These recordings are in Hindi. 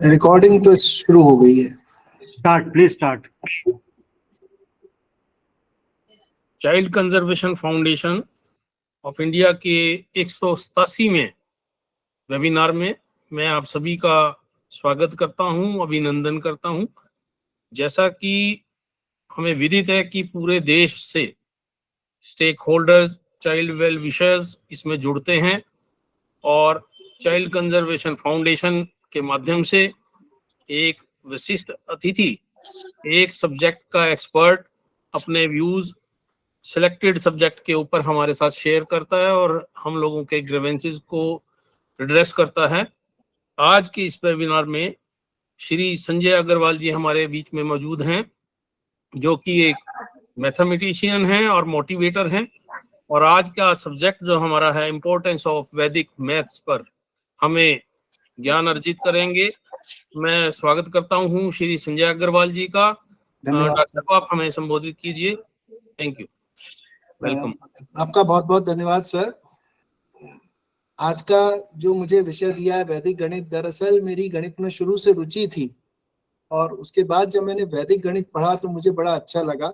रिकॉर्डिंग तो शुरू हो गई है। Start, please start. Child conservation foundation of India के 187वें वेबिनार में मैं आप सभी का स्वागत करता हूं, अभिनंदन करता हूं। जैसा कि हमें विदित है कि पूरे देश से stakeholders, child well wishers इसमें जुड़ते हैं और चाइल्ड कंजर्वेशन फाउंडेशन के माध्यम से एक विशिष्ट अतिथि, एक सब्जेक्ट का एक्सपर्ट अपने व्यूज सिलेक्टेड सब्जेक्ट के ऊपर हमारे साथ शेयर करता है और हम लोगों के ग्रीवेंसेस को एड्रेस करता है। आज के इस वेबिनार में श्री संजय अग्रवाल जी हमारे बीच में मौजूद हैं, जो कि एक मैथमेटिशियन हैं और मोटिवेटर हैं, और आज का सब्जेक्ट जो हमारा है इम्पोर्टेंस ऑफ वैदिक मैथ्स पर हमें ज्ञान अर्जित करेंगे। मैं स्वागत करता हूं श्री संजय अग्रवाल जी का। डॉक्टर साहब आप हमें संबोधित कीजिए। Thank you, welcome. आपका बहुत बहुत धन्यवाद सर। आज का जो मुझे विषय दिया है वैदिक गणित, दरअसल मेरी गणित में शुरू से रुचि थी और उसके बाद जब मैंने वैदिक गणित पढ़ा तो मुझे बड़ा अच्छा लगा।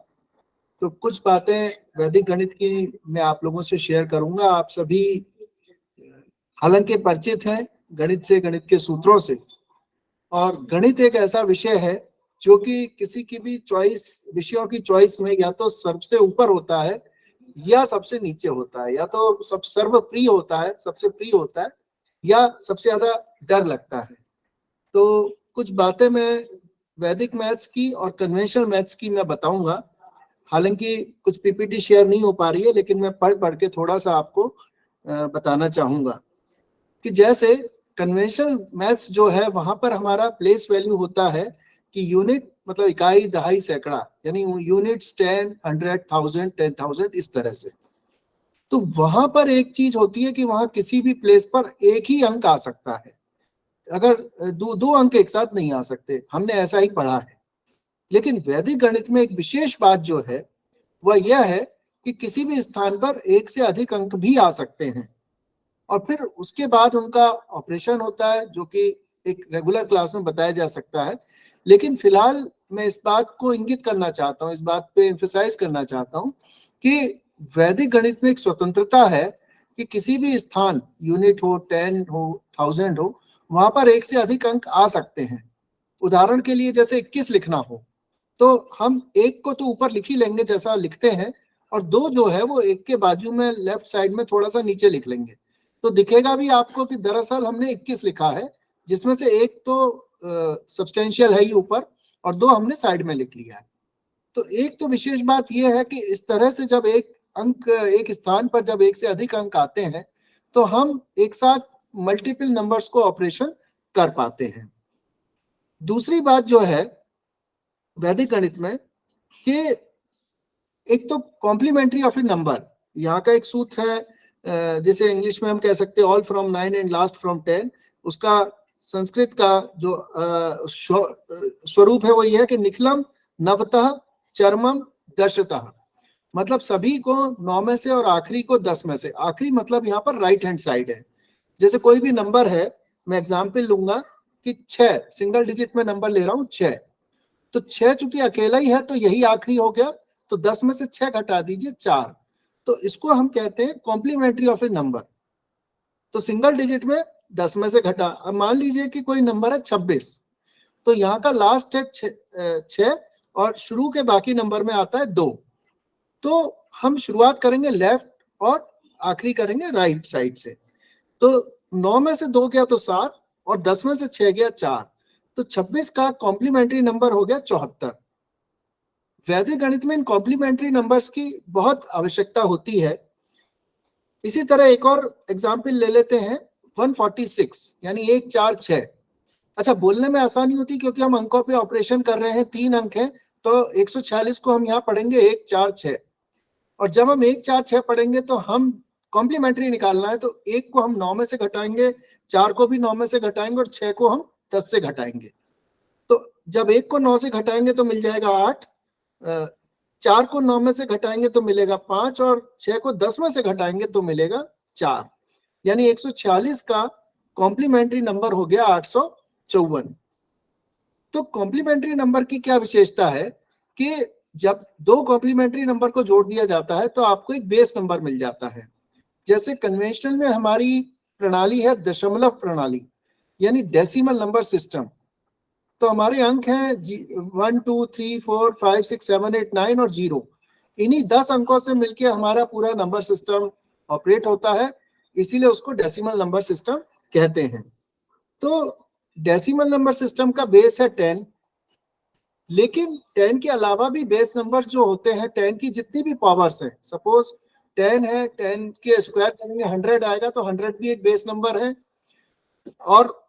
तो कुछ बातें वैदिक गणित की मैं आप लोगों से शेयर करूंगा। आप सभी हालांकि परिचित हैं गणित से, गणित के सूत्रों से, और गणित एक ऐसा विषय है जो कि किसी की भी चॉइस, विषयों की चॉइस में या तो सबसे ऊपर होता है या सबसे नीचे होता है, या तो सब सर्वप्रिय होता है, सबसे प्रिय होता है, या सबसे ज्यादा डर लगता है। तो कुछ बातें मैं वैदिक मैथ्स की और कन्वेंशनल मैथ्स की मैं बताऊंगा। हालांकि कुछ पीपीटी शेयर नहीं हो पा रही है, लेकिन मैं पढ़ पढ़ के थोड़ा सा आपको बताना चाहूंगा कि जैसे कन्वेंशनल मैथ्स जो है वहां पर हमारा प्लेस वैल्यू होता है कि यूनिट मतलब इकाई, दहाई, सैकड़ा, यानी यूनिट्स 10, 100, 1000, 10,000 इस तरह से। तो वहां पर एक चीज होती है कि वहां किसी भी प्लेस पर एक ही अंक आ सकता है, अगर दो अंक एक साथ नहीं आ सकते। हमने ऐसा ही पढ़ा है। लेकिन वैदिक गणित में एक विशेष बात जो है वह यह है कि किसी भी स्थान पर एक से अधिक अंक भी आ सकते हैं और फिर उसके बाद उनका ऑपरेशन होता है, जो कि एक रेगुलर क्लास में बताया जा सकता है। लेकिन फिलहाल मैं इस बात को इंगित करना चाहता हूँ, इस बात पे एम्फसाइज करना चाहता हूँ कि वैदिक गणित में एक स्वतंत्रता है कि किसी भी स्थान, यूनिट हो, 10 हो, 1000 हो, वहां पर एक से अधिक अंक आ सकते हैं। उदाहरण के लिए जैसे 21 लिखना हो तो हम एक को तो ऊपर लिख ही लेंगे जैसा लिखते हैं, और दो जो है वो एक के बाजू में लेफ्ट साइड में थोड़ा सा नीचे लिख लेंगे, तो दिखेगा भी आपको कि दरअसल हमने 21 लिखा है, जिसमें से एक तो सब्सटेंशियल है ही ऊपर और दो हमने साइड में लिख लिया है। तो एक तो विशेष बात यह है कि इस तरह से जब एक अंक, एक स्थान पर जब एक से अधिक अंक आते हैं तो हम एक साथ मल्टीपल नंबर्स को ऑपरेशन कर पाते हैं। दूसरी बात जो है वैदिक गणित में कि एक तो कॉम्प्लीमेंट्री ऑफ ए नंबर, यहाँ का एक सूत्र है, जैसे इंग्लिश में हम कह सकते हैं all from 9 and last from 10। उसका संस्कृत का जो स्वरूप है वो ये है कि निखिलम नवतः चरमम दशतः, मतलब सभी को 9 में से और आखिरी को 10 में से। आखिरी मतलब यहाँ पर राइट हैंड साइड है। जैसे कोई भी नंबर है, मैं एग्जाम्पल लूंगा कि 6, सिंगल डिजिट में नंबर ले रहा हूँ 6, तो 6 चूंकि अकेला ही है तो यही आखिरी हो गया, तो 10 में से 6 घटा दीजिए 4, तो इसको हम कहते हैं कॉम्प्लीमेंट्री ऑफ ए नंबर। तो सिंगल डिजिट में 10 में से घटा, अब मान लीजिए कि कोई नंबर है 26, तो यहाँ का लास्ट है 6 और शुरू के बाकी नंबर में आता है 2, तो हम शुरुआत करेंगे लेफ्ट और आखिरी करेंगे राइट साइड से। तो 9 में से 2 गया तो 7 और 10 में से 6 गया 4, तो 26 का कॉम्प्लीमेंट्री नंबर हो गया 74। वैदिक गणित में इन कॉम्प्लीमेंट्री नंबर्स की बहुत आवश्यकता होती है। इसी तरह एक और एग्जाम्पल ले लेते हैं 146, यानी 146। अच्छा, बोलने में आसानी होती क्योंकि हम अंकों पे ऑपरेशन कर रहे हैं, 3 अंक हैं, तो 146 को हम यहाँ पढ़ेंगे 146, और जब हम 146 पढ़ेंगे तो हम कॉम्प्लीमेंट्री निकालना है, तो 1 को हम 9 में से घटाएंगे, 4 को भी 9 में से घटाएंगे और 6 को हम 10 से घटाएंगे। तो जब 1 को 9 से घटाएंगे तो मिल जाएगा 8, 4 को 9 में से घटाएंगे तो मिलेगा 5 और 6 को 10 में से घटाएंगे तो मिलेगा 4, यानी 146 का कॉम्प्लीमेंट्री नंबर हो गया 854। तो कॉम्प्लीमेंट्री नंबर की क्या विशेषता है कि जब दो कॉम्प्लीमेंट्री नंबर को जोड़ दिया जाता है तो आपको एक बेस नंबर मिल जाता है। जैसे कन्वेंशनल में हमारी प्रणाली है दशमलव प्रणाली, यानी डेसिमल नंबर सिस्टम। तो हमारे अंक हैं 1 2 3 4 5 6 7 8 9 और 0। इन्हीं 10 अंकों से मिलकर हमारा पूरा नंबर सिस्टम ऑपरेट होता है, इसीलिए उसको डेसिमल नंबर सिस्टम कहते हैं। तो डेसिमल नंबर सिस्टम का बेस है 10, लेकिन 10 के अलावा भी बेस नंबर जो होते हैं, 10 की जितनी भी पावर्स हैं, सपोज 10 है, 10 के स्क्वायर करेंगे 100 आएगा, तो 100 भी एक बेस नंबर है, और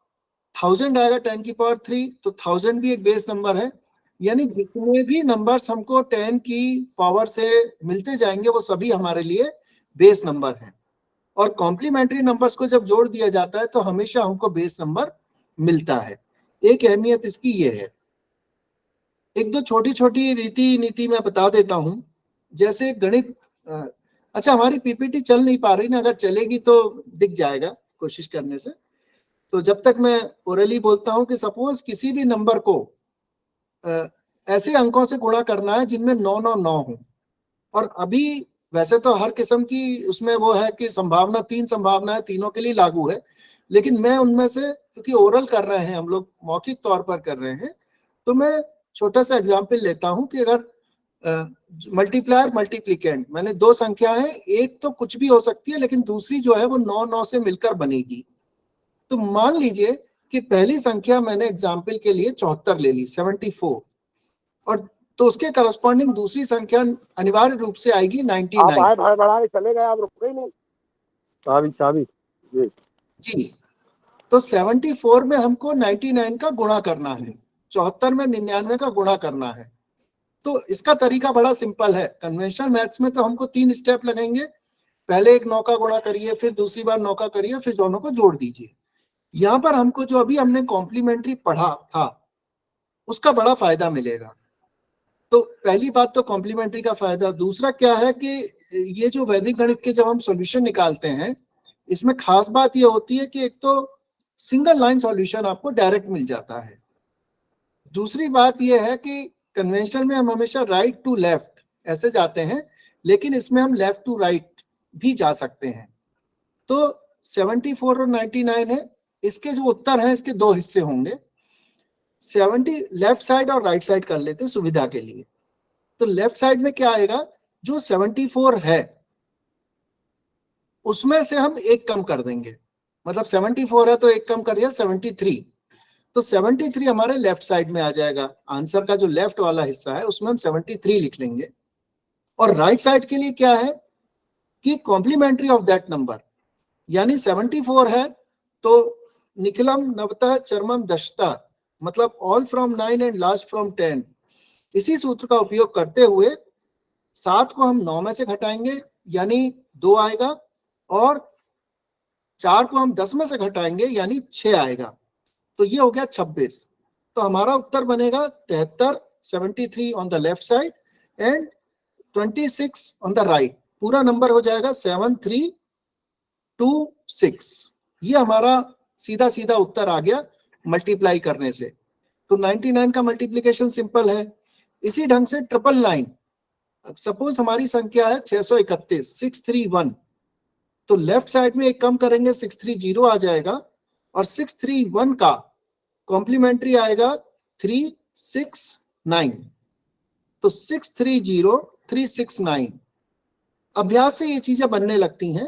1000 आएगा 10 की पावर 3, तो 1000 भी एक बेस नंबर है। यानी जितने भी नंबर्स हमको 10 की पावर से मिलते जाएंगे वो सभी हमारे लिए बेस नंबर हैं। और कॉम्प्लीमेंट्री नंबर्स को जब जोड़ दिया जाता है तो हमेशा हमको बेस नंबर मिलता है। एक अहमियत इसकी ये है। एक दो छोटी छोटी रीति नीति मैं बता देता हूं। जैसे गणित, अच्छा हमारी पीपीटी चल नहीं पा रही ना, अगर चलेगी तो दिख जाएगा कोशिश करने से। तो जब तक मैं ओरली बोलता हूं कि सपोज किसी भी नंबर को ऐसे अंकों से गुणा करना है जिनमें 9 9 9 हो, और अभी वैसे तो हर किस्म की उसमें वो है कि संभावना, 3 संभावना है, तीनों के लिए लागू है, लेकिन मैं उनमें से, चूंकि ओरल कर रहे हैं हम लोग, मौखिक तौर पर कर रहे हैं, तो मैं छोटा सा एग्जाम्पल लेता हूं कि अगर मल्टीप्लायर मल्टीप्लिकेंट, मैंने दो संख्या है, एक तो कुछ भी हो सकती है लेकिन दूसरी जो है वो 9 9 से मिलकर बनेगी। तो मान लीजिए कि पहली संख्या मैंने एग्जाम्पल के लिए 74 ले ली, 74, और तो उसके करस्पॉन्डिंग दूसरी संख्या अनिवार्य रूप से आएगी 99। आप आए भाई बढ़ा चले गए, आप रुक गए नहीं। चाबी जी, तो 74 में हमको 99 का गुणा करना है, 74 में 99 का गुणा करना है। तो इसका तरीका बड़ा सिंपल है। कन्वेंशनल मैथ्स में तो हमको 3 स्टेप लगेंगे, पहले एक 9 का गुणा करिए, फिर दूसरी बार 9 का करिए, फिर दोनों को जोड़ दीजिए। यहाँ पर हमको जो अभी हमने कॉम्प्लीमेंट्री पढ़ा था उसका बड़ा फायदा मिलेगा। तो पहली बात तो कॉम्प्लीमेंट्री का फायदा। दूसरा क्या है कि ये जो वैदिक गणित के जब हम सॉल्यूशन निकालते हैं, इसमें खास बात ये होती है कि एक तो सिंगल लाइन सॉल्यूशन आपको डायरेक्ट मिल जाता है। दूसरी बात यह है कि कन्वेंशनल में हम हमेशा राइट टू लेफ्ट ऐसे जाते हैं, लेकिन इसमें हम लेफ्ट टू राइट भी जा सकते हैं। तो 74 और 99 है, इसके जो उत्तर हैं इसके दो हिस्से होंगे। 70 लेफ्ट साइड और राइट साइड कर लेते हैं सुविधा के लिए। तो लेफ्ट साइड में क्या आएगा, जो 74 है उसमें से हम एक कम कर देंगे, मतलब 74 है तो एक कम कर दिया 73, तो 73 हमारे लेफ्ट साइड में आ जाएगा। आंसर का जो लेफ्ट वाला हिस्सा है उसमें हम 73 लिख लेंगे। और राइट साइड के लिए क्या है कि कॉम्प्लीमेंट्री ऑफ दैट नंबर, यानी 74 है तो निखिलम नवतः चरमम दशता, मतलब all from 9 and last from 10। इसी सूत्र का उपयोग करते हुए 7 को हम 9 में से घटाएंगे यानी 2 आएगा, और 4 को हम 10 में से घटाएंगे यानी 6 आएगा, तो ये हो गया 26। तो हमारा उत्तर बनेगा 73, 73 on the left side and 26 on the right. पूरा नंबर हो जाएगा 7326। ये हमारा सीधा सीधा उत्तर आ गया मल्टीप्लाई करने से। तो 99 का मल्टीप्लिकेशन सिंपल है। इसी ढंग से 999, सपोज हमारी संख्या है 631, 631, तो लेफ्ट साइड में एक कम करेंगे 630 आ जाएगा, और 631 का कॉम्प्लीमेंट्री आएगा 369, तो 630369। अभ्यास से ये चीजें बनने लगती हैं।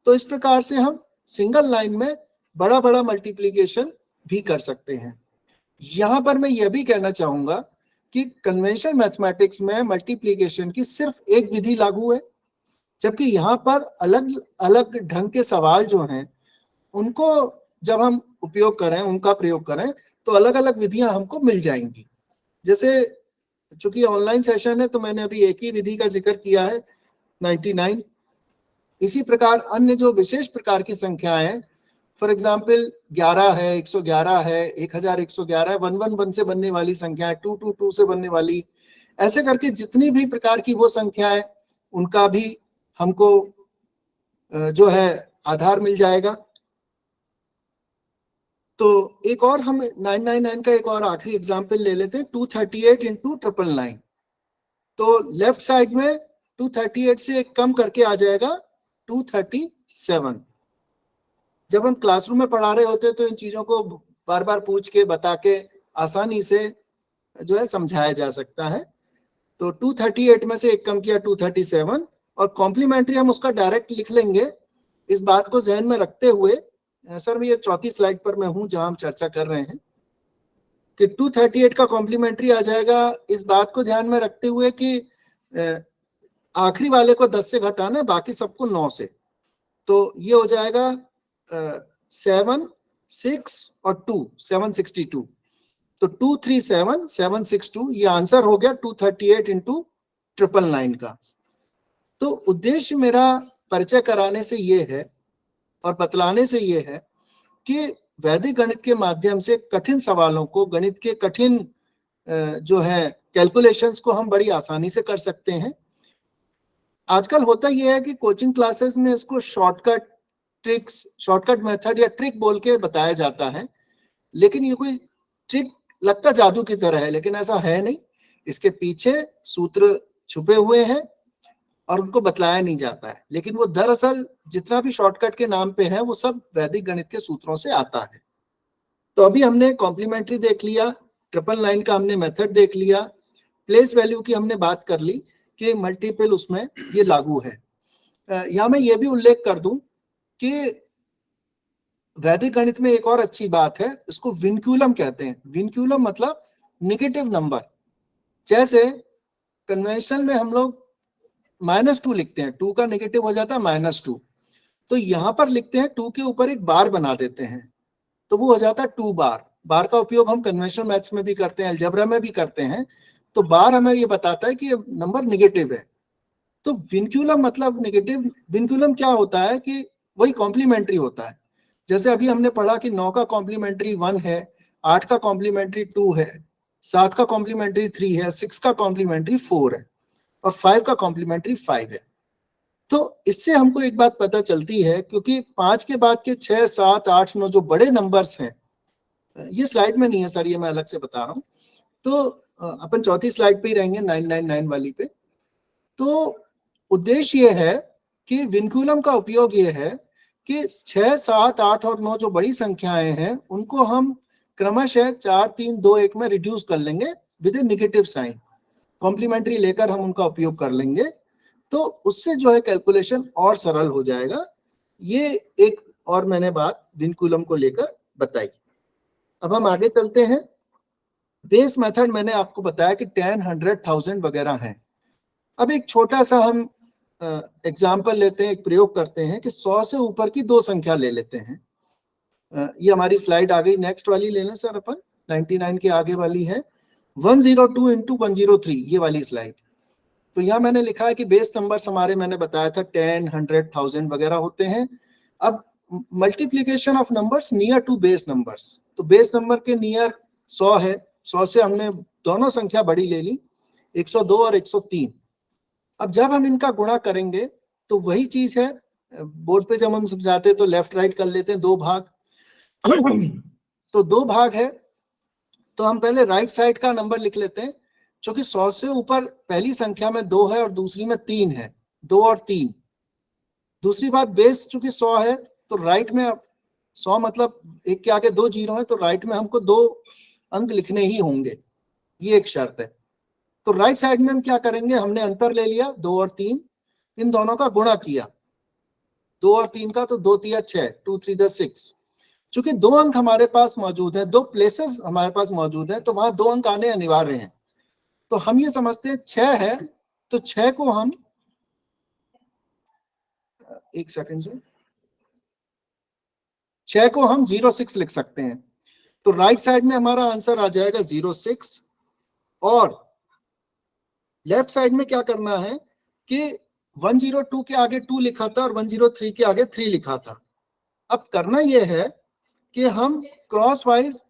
तो इस प्रकार से हम सिंगल लाइन में बड़ा बड़ा मल्टीप्लिकेशन भी कर सकते हैं। यहां पर मैं यह भी कहना चाहूंगा कि कन्वेंशनल मैथमेटिक्स में मल्टीप्लिकेशन की सिर्फ एक विधि लागू है, जबकि यहाँ पर अलग अलग ढंग के सवाल जो हैं उनको जब हम उपयोग करें, उनका प्रयोग करें, तो अलग अलग विधियां हमको मिल जाएंगी। जैसे चूंकि ऑनलाइन सेशन है तो मैंने अभी एक ही विधि का जिक्र किया है, 99। इसी प्रकार अन्य जो विशेष प्रकार की संख्याएं हैं, फॉर एग्जाम्पल 11 है, 111 है, 1111 है, 111 से बनने वाली संख्या है, 222 से बनने वाली, ऐसे करके जितनी भी प्रकार की वो संख्याएं उनका भी हमको जो है आधार मिल जाएगा। तो एक और हम 999 का एक और आखिरी एग्जाम्पल ले लेते हैं, 238 इंटू 999। तो लेफ्ट साइड में 238 से एक कम करके आ जाएगा 237। जब हम क्लासरूम में पढ़ा रहे होते तो इन चीजों को बार बार पूछ के बता के आसानी से जो है समझाया जा सकता है। तो 238 में से एक कम किया 237, और कॉम्प्लीमेंट्री हम उसका डायरेक्ट लिख लेंगे। इस बात को ध्यान में रखते हुए, सर मैं ये चौथी स्लाइड पर मैं हूं जहां हम चर्चा कर रहे हैं कि 238 का कॉम्प्लीमेंट्री आ जाएगा, इस बात को ध्यान में रखते हुए कि आखिरी वाले को 10 से घटाना, बाकी सबको 9 से। तो ये हो जाएगा 7, 6 और 2, 762। तो 237, 762, ये आंसर हो गया 238 इंटू 999 का। तो उद्देश्य मेरा परिचय कराने से ये है और बतलाने से ये है कि वैदिक गणित के माध्यम से कठिन सवालों को, गणित के कठिन जो है कैलकुलेशंस को हम बड़ी आसानी से कर सकते हैं। आजकल होता यह है कि कोचिंग क्लासेस में इसको शॉर्टकट ट्रिक्स, शॉर्टकट मेथड या ट्रिक बोल के बताया जाता है, लेकिन ये कोई ट्रिक लगता जादू की तरह है, लेकिन ऐसा है नहीं। इसके पीछे सूत्र छुपे हुए हैं और उनको बतलाया नहीं जाता है, लेकिन वो दरअसल जितना भी शॉर्टकट के नाम पे है वो सब वैदिक गणित के सूत्रों से आता है। तो अभी हमने कॉम्प्लीमेंट्री देख लिया, 999 का हमने मेथड देख लिया, प्लेस वैल्यू की हमने बात कर ली कि मल्टीपल उसमें ये लागू है। यहाँ मैं ये भी उल्लेख कर दूं कि वैदिक गणित में एक और अच्छी बात है, इसको विनक्यूलम कहते हैं। विनक्यूलम मतलब निगेटिव नंबर। जैसे कन्वेंशनल में हम लोग -2 लिखते हैं, 2 का नेगेटिव हो जाता है -2, तो यहां पर लिखते हैं 2 के ऊपर एक बार बना देते हैं, तो वो हो जाता है 2 बार। बार का उपयोग हम कन्वेंशनल मैथ्स में भी करते हैं, अलजेब्रा में भी करते हैं। तो बार हमें ये बताता है कि नंबर नेगेटिव है। तो विनक्यूलम मतलब नेगेटिव। विनक्यूलम क्या होता है कि वही कॉम्प्लीमेंट्री होता है। जैसे अभी हमने पढ़ा कि 9 का कॉम्प्लीमेंट्री 1 है, 8 का कॉम्प्लीमेंट्री 2 है, 7 का कॉम्प्लीमेंट्री 3 है, 6 का कॉम्प्लीमेंट्री 4 है और 5 का कॉम्प्लीमेंट्री 5 है। तो इससे हमको एक बात पता चलती है, क्योंकि 5 के बाद के 6, 7, 8, 9 जो बड़े नंबर्स हैं, ये स्लाइड में नहीं है सर, ये मैं अलग से बता रहा हूँ। तो अपन चौथी स्लाइड पे ही रहेंगे, 999 वाली पे। तो उद्देश्य ये है कि विनक्यूलम का उपयोग ये है कि 6, 7, 8 और 9 जो बड़ी संख्याएं हैं उनको हम क्रमशः 4, 3, 2, 1 में रिड्यूस कर लेंगे with a negative sign. Complementary लेकर हम उनका उपयोग कर लेंगे, तो उससे जो है कैलकुलेशन और सरल हो जाएगा। ये एक और मैंने बात विनक्यूलम को लेकर बताई। अब हम आगे चलते हैं। बेस मेथड मैंने आपको बताया कि 10, 100, 1000 वगैरह हैं। अब एक छोटा सा हम एग्जाम्पल लेते हैं, एक प्रयोग करते हैं कि 100 से ऊपर की 2 संख्या ले लेते हैं। ये हमारी स्लाइड आ गई, नेक्स्ट वाली ले लें सर अपन, 99 के आगे वाली है 102 इंटू 103, ये वाली स्लाइड। तो यहाँ मैंने लिखा है कि बेस नंबर्स हमारे, मैंने बताया था 10, 100, 1000 वगैरह होते हैं। अब multiplication of numbers near to base numbers, तो बेस नंबर के नियर 100 है, 100 से हमने दोनों संख्या बड़ी ले ली, 102 और 103। अब जब हम इनका गुणा करेंगे तो वही चीज है, बोर्ड पे जब हम समझाते तो लेफ्ट राइट कर लेते हैं 2 भाग। तो 2 भाग है, तो हम पहले राइट साइड का नंबर लिख लेते हैं। क्योंकि 100 से ऊपर पहली संख्या में 2 है और दूसरी में 3 है, 2 और 3। दूसरी बात, बेस चूंकि 100 है तो राइट में 100 मतलब एक के आगे 2 जीरो है, तो राइट में हमको 2 अंक लिखने ही होंगे, ये एक शर्त है। तो राइट साइड में हम क्या करेंगे, हमने अंतर ले लिया 2 और 3, इन दोनों का गुणा किया 2 और 3 का, तो 2 3 6, 2 3 6। चूंकि 2 अंक हमारे पास मौजूद है, 2 प्लेसेस हमारे पास मौजूद है, तो वहां 2 अंक आने अनिवार्य हैं। तो हम ये समझते हैं 6 है, तो 6 को हम, एक सेकंड से, 6 को हम 06 लिख सकते हैं। तो राइट साइड में हमारा आंसर आ जाएगा 06, और लेफ्ट साइड में क्या करना है कि 102 के आगे 2 लिखा था और 103 के आगे 3 लिखा था। अब करना यह है कि हम क्रॉस वाइज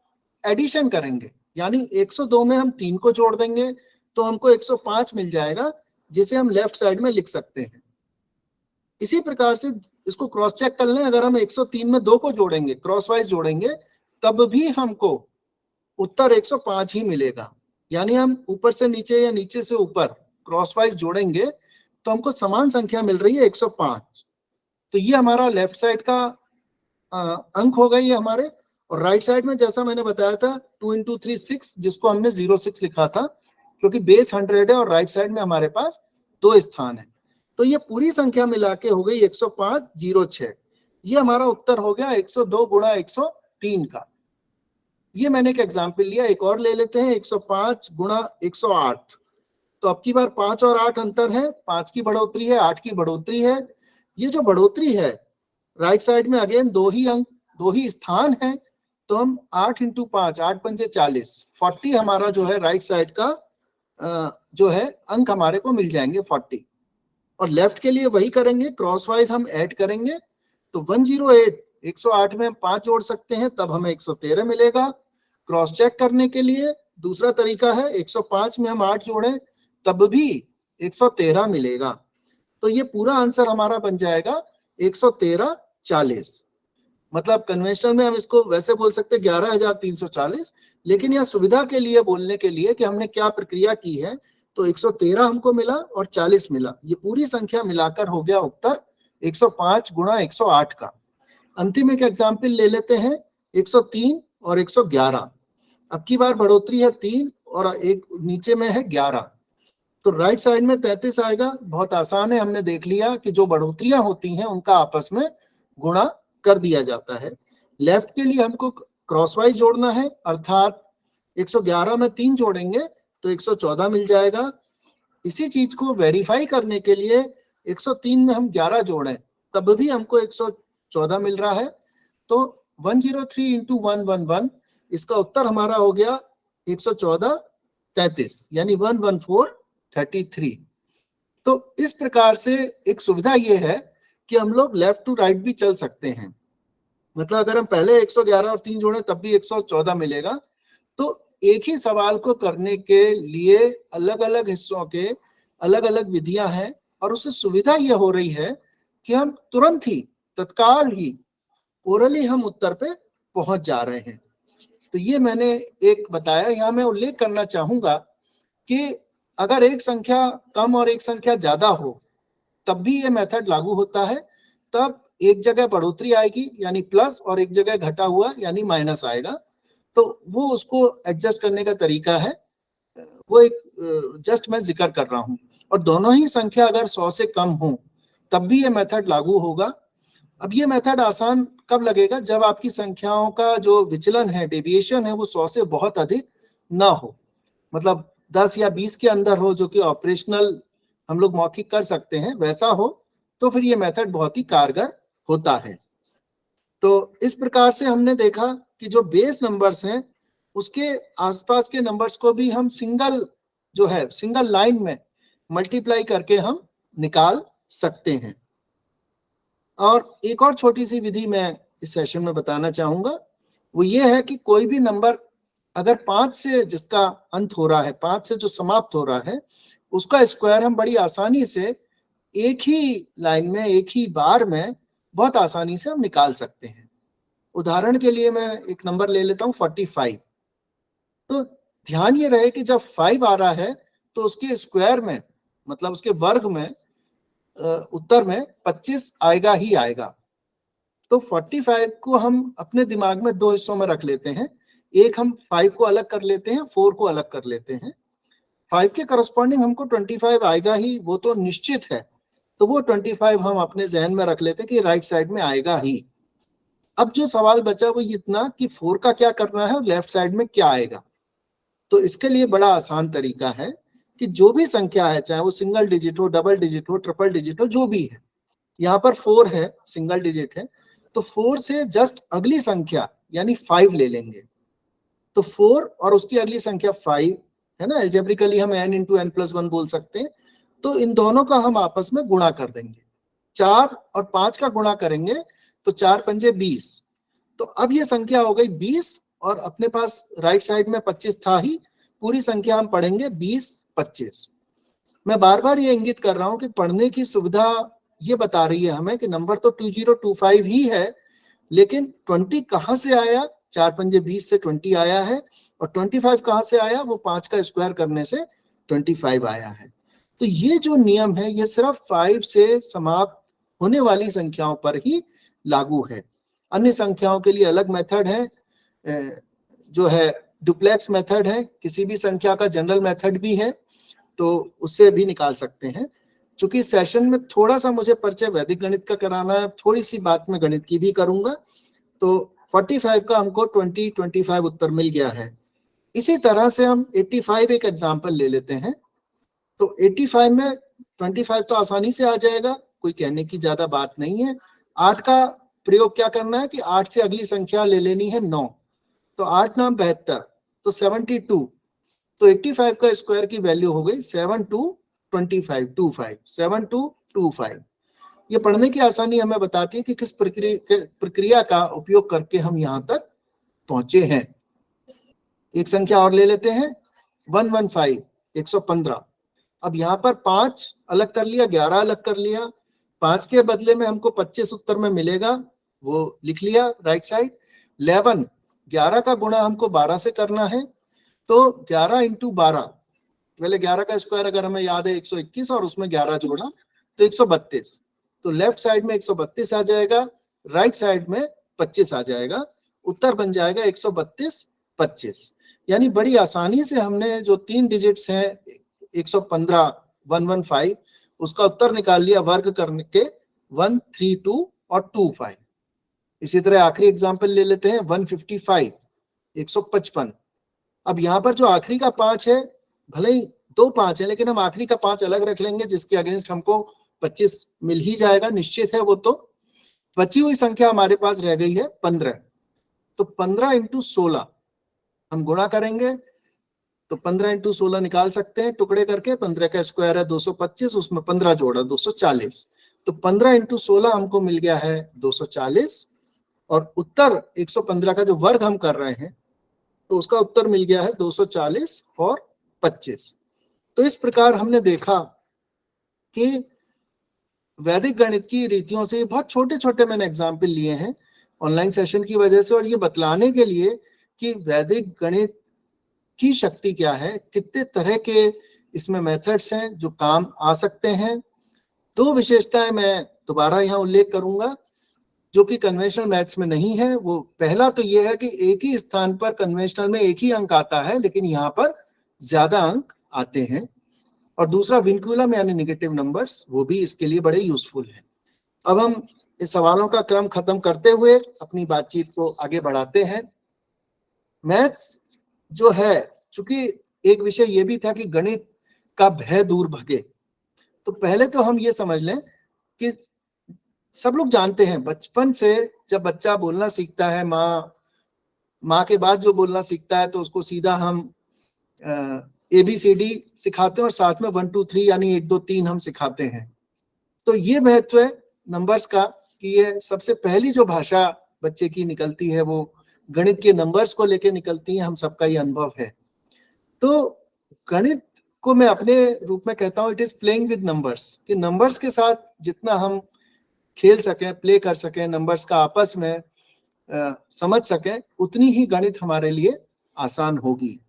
एडिशन करेंगे, यानी 102 में हम 3 को जोड़ देंगे तो हमको 105 मिल जाएगा, जिसे हम लेफ्ट साइड में लिख सकते हैं। इसी प्रकार से इसको क्रॉस चेक कर लें, अगर हम 103 में 2 को जोड़ेंगे, क्रॉस वाइज जोड़ेंगे, तब भी हमको उत्तर 105 ही मिलेगा। यानी हम ऊपर से नीचे या नीचे से ऊपर क्रॉस वाइज जोड़ेंगे तो हमको समान संख्या मिल रही है 105। तो ये हमारा लेफ्ट साइड का अंक हो गई है हमारे। और राइट साइड में जैसा मैंने बताया था 2 into 3 6, जिसको हमने 06 लिखा था, क्योंकि बेस 100 है और राइट साइड में हमारे पास 2 स्थान है। तो ये पूरी संख्या मिला के हो गई 10506। ये हमारा उत्तर हो गया 102 गुणा 103 का। ये मैंने एक एग्जाम्पल लिया, एक और ले लेते हैं, 105 गुणा 108। तो अब की बार 5 और 8 अंतर है, 5 की बढ़ोतरी है, 8 की बढ़ोतरी है। ये जो बढ़ोतरी है राइट साइड में अगेन 2 ही अंक, 2 ही स्थान है, तो हम 8 into 5, 8 पंजे 40, 40 हमारा जो है राइट साइड का जो है अंक हमारे को मिल जाएंगे 40। और लेफ्ट के लिए वही करेंगे, क्रॉस वाइज हम ऐड करेंगे। तो 108, 108 में हम 5 जोड़ सकते हैं, तब हमें 113 मिलेगा। क्रॉस चेक करने के लिए दूसरा तरीका है, 105 में हम 8 जोड़ें तब भी 113 मिलेगा। तो ये पूरा आंसर हमारा बन जाएगा 11340। मतलब कन्वेंशनल में हम इसको वैसे बोल सकते हैं 11340, लेकिन यह सुविधा के लिए बोलने के लिए कि हमने क्या प्रक्रिया की है, तो 113 हमको मिला और 40 मिला। ये पूरी संख्या मिलाकर हो गया उत्तर 105 गुणा 108 का। अंतिम एक एग्जाम्पल ले लेते हैं, 103 और 111। अब की बार बढ़ोतरी है 3 और एक नीचे में है 11। तो राइट साइड में 33 आएगा। बहुत आसान है, हमने देख लिया कि जो बढ़ोतरियां होती हैं उनका आपस में गुणा कर दिया जाता है। लेफ्ट के लिए हमको क्रॉसवाइज जोड़ना है, अर्थात 111 में 3 जोड़ेंगे तो 114 मिल जाएगा। इसी चीज को वेरीफाई करने के लिए 103 में हम 11 जोड़ें तब भी हमको 114 मिल रहा है। तो 103 into 111, इसका उत्तर हमारा हो गया 114 33, यानी 11433। तो इस प्रकार से एक सुविधा ये है कि हम लोग लेफ्ट टू राइट भी चल सकते हैं। मतलब अगर हम पहले 111 और 3 जोड़ें तब भी 114 मिलेगा। तो एक ही सवाल को करने के लिए अलग अलग हिस्सों के अलग अलग विधियां हैं, और उससे सुविधा यह हो रही है कि हम तुरंत ही, तत्काल ही ओरली हम उत्तर पे पहुंच जा रहे हैं। तो ये मैंने एक बताया। यहाँ मैं उल्लेख करना चाहूंगा कि अगर एक संख्या कम और एक संख्या ज्यादा हो तब भी ये मेथड लागू होता है। तब एक जगह बढ़ोतरी आएगी यानी प्लस, और एक जगह घटा हुआ यानी माइनस आएगा। तो वो उसको एडजस्ट करने का तरीका है, वो एक जस्ट मैं जिक्र कर रहा हूं। और दोनों ही संख्या अगर 100 से कम हो तब भी ये मेथड लागू होगा। अब ये मेथड आसान कब लगेगा? जब आपकी संख्याओं का जो विचलन है, डेविएशन है, वो 100 से बहुत अधिक ना हो, मतलब 10 या 20 के अंदर हो, जो कि ऑपरेशनल हम लोग मौखिक कर सकते हैं, वैसा हो तो फिर ये मेथड बहुत ही कारगर होता है। तो इस प्रकार से हमने देखा कि जो बेस नंबर्स हैं उसके आसपास के नंबर्स को भी हम सिंगल जो है सिंगल लाइन में मल्टीप्लाई करके हम निकाल सकते हैं। और एक और छोटी सी विधि मैं इस सेशन में बताना चाहूंगा, वो ये है कि कोई भी नंबर अगर 5 से जिसका अंत हो रहा है, 5 से जो समाप्त हो रहा है, उसका स्क्वायर हम बड़ी आसानी से एक ही लाइन में, एक ही बार में बहुत आसानी से हम निकाल सकते हैं। उदाहरण के लिए मैं एक नंबर ले लेता हूं 45। तो ध्यान ये रहे कि जब 5 आ रहा है तो उसके स्क्वायर में, मतलब उसके वर्ग में, उत्तर में 25 आएगा ही आएगा। तो 45 को हम अपने दिमाग में 2 हिस्सों में रख लेते हैं। एक हम 5 को अलग कर लेते हैं, 4 को अलग कर लेते हैं। 5 के करस्पॉन्डिंग हमको 25 आएगा ही, वो तो निश्चित है। तो वो 25 हम अपने जहन में रख लेते हैं कि राइट साइड में आएगा ही। अब जो सवाल बचा वो इतना कि 4 का क्या करना है और लेफ्ट साइड में क्या आएगा। तो इसके लिए बड़ा आसान तरीका है कि जो भी संख्या है, चाहे वो सिंगल डिजिट हो, डबल डिजिट हो, ट्रिपल डिजिट हो, जो भी है, यहाँ पर 4 है, सिंगल डिजिट है, तो 4 से जस्ट अगली संख्या यानी 5 ले लेंगे। तो 4 और उसकी अगली संख्या 5 है ना, एल्जेब्रिकली हम n into n+1 बोल सकते हैं। तो इन दोनों का हम आपस में गुणा कर देंगे। 4 और 5 का गुणा करेंगे तो 4 पंजे 20। तो अब ये संख्या हो गई 20, और अपने पास राइट साइड में 25 था ही, पूरी संख्या हम पढ़ेंगे 20, 25। मैं बार बार ये इंगित कर रहा हूं कि पढ़ने की सुविधा ये बता रही है हमें कि नंबर तो 2025 ही है, लेकिन 20 कहां से आया, 4 पंजे 20 से 20 आया है, और 25 कहां से आया, वो 5 का स्क्वायर करने से 25 आया है। तो ये जो नियम है ये सिर्फ 5 से समाप्त होने वाली संख्याओं पर ही लागू है। अन्य संख्याओं के लिए अलग मेथड है, जो है डुप्लेक्स मेथड है, किसी भी संख्या का जनरल मेथड भी है, तो उससे भी निकाल सकते हैं। चूंकि सेशन में थोड़ा सा मुझे परिचय वैदिक गणित का कराना है, थोड़ी सी बात में गणित की भी करूंगा, तो 45 का हमको 25 उत्तर मिल गया है। इसी तरह से हम 85 एक एग्जाम्पल ले लेते हैं। तो 85 में 25 तो आसानी से आ जाएगा, कोई कहने की ज्यादा बात नहीं है। 8 का प्रयोग क्या करना है कि 8 से अगली संख्या ले लेनी है 9, तो 8 नाम 72, तो 72। तो 85 का स्क्वायर की वैल्यू हो गई 7225। ये पढ़ने की आसानी हमें बताती है कि किस प्रक्रिया का उपयोग करके हम यहाँ तक पहुंचे हैं। एक संख्या और ले लेते हैं 115, 115। अब यहाँ पर 5 अलग कर लिया, 11 अलग कर लिया, 5 के बदले में हमको 25 उत्तर में मिलेगा, वो लिख लिया राइट साइड। 11, 11 का गुणा हमको 12 से करना है, तो 11 इंटू 12, पहले 11 का स्क्वायर अगर हमें याद है 121 और उसमें 11 जोड़ा तो 132। तो लेफ्ट साइड में 132 आ जाएगा, राइट साइड में 25 आ जाएगा, उत्तर बन जाएगा 132, 25। यानी बड़ी आसानी से हमने जो 3 डिजिट्स हैं 115, 115, उसका उत्तर निकाल लिया वर्ग करने के 132 और 25। इसी तरह आखिरी एग्जाम्पल ले लेते हैं 155, 155। अब यहाँ पर जो आखिरी का 5 है, भले ही 2 5 है, लेकिन हम आखिरी का 5 अलग रख लेंगे, जिसके अगेंस्ट हमको 25 मिल ही जाएगा, निश्चित है वो। तो बची हुई संख्या हमारे पास रह गई है 15। तो 15 इंटू 16 हम गुणा करेंगे, तो 15 इंटू 16 निकाल सकते हैं टुकड़े करके। 15 का स्क्वायर है 225, उसमें 15 जोड़ा 240। तो 15 इंटू 16 हमको मिल गया है 240, और उत्तर 115 का जो वर्ग हम कर रहे हैं तो उसका उत्तर मिल गया है 240 और 25। तो इस प्रकार हमने देखा कि वैदिक गणित की रीतियों से बहुत छोटे छोटे मैंने एग्जाम्पल लिए हैं ऑनलाइन सेशन की वजह से, और ये बतलाने के लिए कि वैदिक गणित की शक्ति क्या है, कितने तरह के इसमें मेथड्स हैं जो काम आ सकते हैं। 2 विशेषताएं मैं दोबारा यहाँ उल्लेख करूंगा जो कि कन्वेंशनल मैथ्स में नहीं है। वो पहला तो ये है कि एक ही स्थान पर कन्वेंशनल में एक ही अंक आता है, लेकिन यहाँ पर ज्यादा अंक आते हैं। और दूसरा विनक्यूलम यानी नेगेटिव नंबर्स, वो भी इसके लिए बड़े यूजफुल है। अब हम इस सवालों का क्रम खत्म करते हुए अपनी बातचीत को आगे बढ़ाते हैं। मैथ्स जो है, चूंकि एक विषय ये भी था कि गणित का भय दूर भगे, तो पहले तो हम ये समझ लें कि सब लोग जानते हैं बचपन से जब बच्चा बोलना सीखता है, माँ के बाद जो बोलना सीखता है, तो उसको सीधा हम ABCD सिखाते हैं और साथ में 1 2 3 यानी 1 2 3 हम सिखाते हैं। तो ये महत्व है नंबर्स का कि ये सबसे पहली जो भाषा बच्चे की निकलती है वो गणित के नंबर्स को लेके निकलती है, हम सबका ये अनुभव है। तो गणित को मैं अपने रूप में कहता हूँ it is playing with numbers, कि नंबर्स के साथ जितना हम खेल सकें, प्ले कर सकें, नंबर्स का आपस में समझ सकें, उतनी ही गणित हमारे लिए आसान होगी।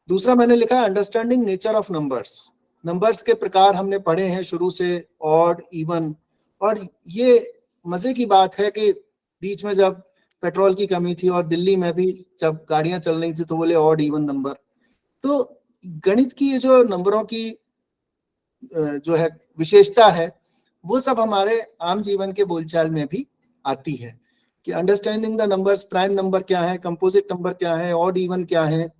दूसरा मैंने लिखा है understanding nature of numbers. Numbers के प्रकार हमने पढ़े हैं शुरू से, ऑड, इवन, और ये मजे की बात है कि बीच में जब पेट्रोल की कमी थी और दिल्ली में भी जब गाड़ियां चल रही थी तो बोले ऑड इवन नंबर। तो गणित की जो नंबरों की जो है विशेषता है वो सब हमारे आम जीवन के बोलचाल में भी आती है कि understanding the numbers, prime number क्या है, कंपोजिट नंबर क्या है, ऑड इवन क्या है,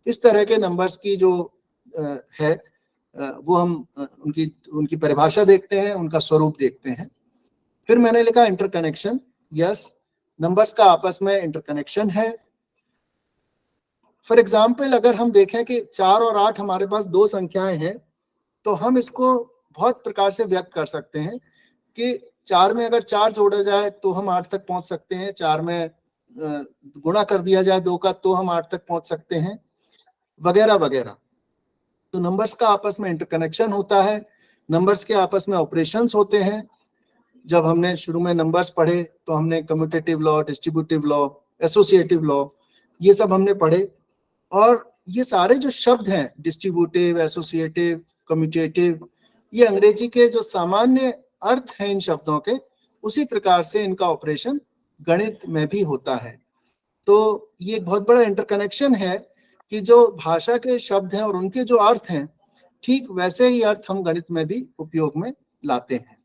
इस तरह के नंबर्स की जो है वो हम उनकी परिभाषा देखते हैं, उनका स्वरूप देखते हैं। फिर मैंने लिखा इंटरकनेक्शन। यस, नंबर्स का आपस में इंटरकनेक्शन है। फॉर एग्जाम्पल अगर हम देखें कि 4 और 8 हमारे पास 2 संख्याएं हैं, तो हम इसको बहुत प्रकार से व्यक्त कर सकते हैं कि 4 में अगर 4 जोड़ा जाए तो हम 8 तक पहुंच सकते हैं, 4 में गुणा कर दिया जाए 2 का तो हम 8 तक पहुंच सकते हैं। वगैरह वगैरह। तो नंबर्स का आपस में इंटरकनेक्शन होता है, नंबर्स के आपस में ऑपरेशंस होते हैं। जब हमने शुरू में नंबर्स पढ़े तो हमने commutative law, distributive law, associative law, ये सब हमने पढ़े। और ये सारे जो शब्द हैं, डिस्ट्रीब्यूटिव, एसोसिएटिव, कम्यूटेटिव, ये अंग्रेजी के जो सामान्य अर्थ हैं इन शब्दों के, उसी प्रकार से इनका ऑपरेशन गणित में भी होता है। तो ये एक बहुत बड़ा इंटरकनेक्शन है कि जो भाषा के शब्द हैं और उनके जो अर्थ हैं, ठीक वैसे ही अर्थ हम गणित में भी उपयोग में लाते हैं।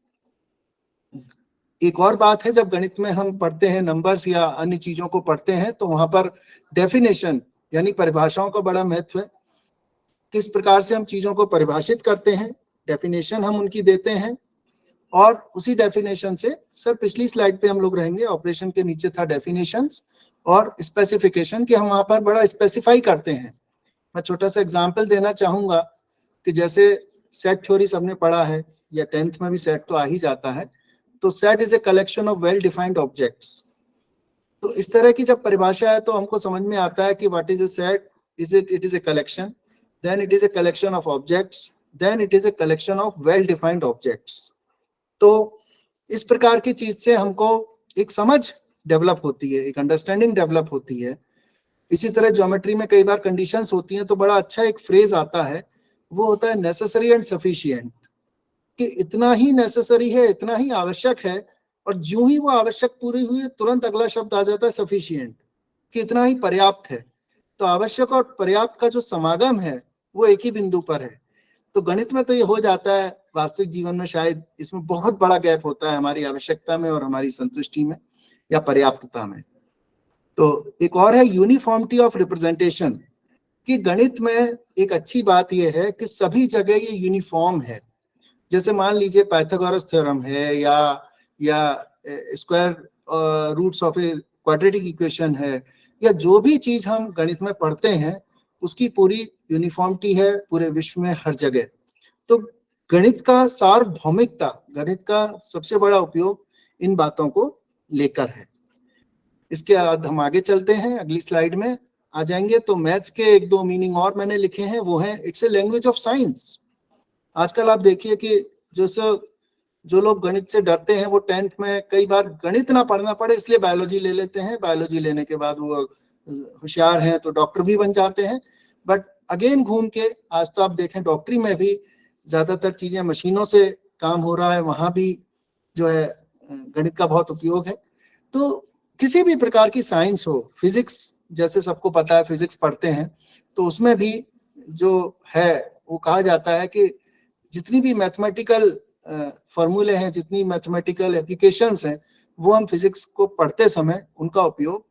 एक और बात है, जब गणित में हम पढ़ते हैं नंबर्स या अन्य चीजों को पढ़ते हैं, तो वहां पर डेफिनेशन यानी परिभाषाओं का बड़ा महत्व है। किस प्रकार से हम चीजों को परिभाषित करते हैं, डेफिनेशन हम उनकी देते हैं, और उसी डेफिनेशन से, सर पिछली स्लाइड पे हम लोग रहेंगे, ऑपरेशन के नीचे था डेफिनेशंस और स्पेसिफिकेशन, कि हम वहां पर बड़ा स्पेसिफाई करते हैं। मैं छोटा सा एग्जांपल देना चाहूंगा कि जैसे सेट थ्योरी सबने पढ़ा है, या 10th में भी सेट तो आ ही जाता है। तो set is a collection of well defined objects. तो इस तरह की जब परिभाषा है तो हमको समझ में आता है कि what is a set, it is a collection, then it is a collection of objects, then it is a collection of well defined objects. तो इस प्रकार की चीज से हमको एक समझ डेवलप होती है, एक अंडरस्टैंडिंग डेवलप होती है। इसी तरह ज्योमेट्री में कई बार कंडीशंस होती हैं, तो बड़ा अच्छा एक फ्रेज आता है, वो होता है नेसेसरी एंड सफिशिएंट, कि इतना ही नेसेसरी है, इतना ही आवश्यक है, और जो ही वो आवश्यक पूरी हुई तुरंत अगला शब्द आ जाता है सफिशिएंट, कि इतना ही पर्याप्त है। तो आवश्यक और पर्याप्त का जो समागम है वो एक ही बिंदु पर है। तो गणित में तो ये हो जाता है, वास्तविक जीवन में शायद इसमें बहुत बड़ा गैप होता है हमारी आवश्यकता में और हमारी संतुष्टि में या पर्याप्तता में। तो एक और है यूनिफॉर्मिटी ऑफ रिप्रेजेंटेशन, कि गणित में एक अच्छी बात यह है कि सभी जगह ये यूनिफॉर्म है। जैसे मान लीजिए पाइथागोरस थ्योरम है, या square roots of a quadratic equation है, या जो भी चीज हम गणित में पढ़ते हैं उसकी पूरी यूनिफॉर्मिटी है पूरे विश्व में हर जगह। तो गणित का सार्वभौमिकता, गणित का सबसे बड़ा उपयोग इन बातों को लेकर है। इसके बाद हम आगे चलते हैं, अगली स्लाइड में आ जाएंगे। तो मैथ्स के एक दो मीनिंग और मैंने लिखे हैं, वो है it's a language of science. आजकल आप देखिए कि जो लोग गणित से डरते हैं वो 10th में कई बार गणित ना पढ़ना पड़े इसलिए बायोलॉजी ले लेते हैं, बायोलॉजी लेने के बाद वो होशियार हैं तो डॉक्टर भी बन जाते हैं। बट अगेन घूम के आज तो आप देखें डॉक्टरी में भी ज्यादातर चीजें मशीनों से काम हो रहा है, वहां भी जो है गणित का बहुत उपयोग है। तो किसी भी प्रकार की साइंस हो, फिजिक्स जैसे सबको पता है, फिजिक्स पढ़ते हैं तो उसमें भी जो है वो कहा जाता है कि जितनी भी मैथमेटिकल फॉर्मूले हैं, जितनी मैथमेटिकल एप्लीकेशंस हैं, वो हम फिजिक्स को पढ़ते समय उनका उपयोग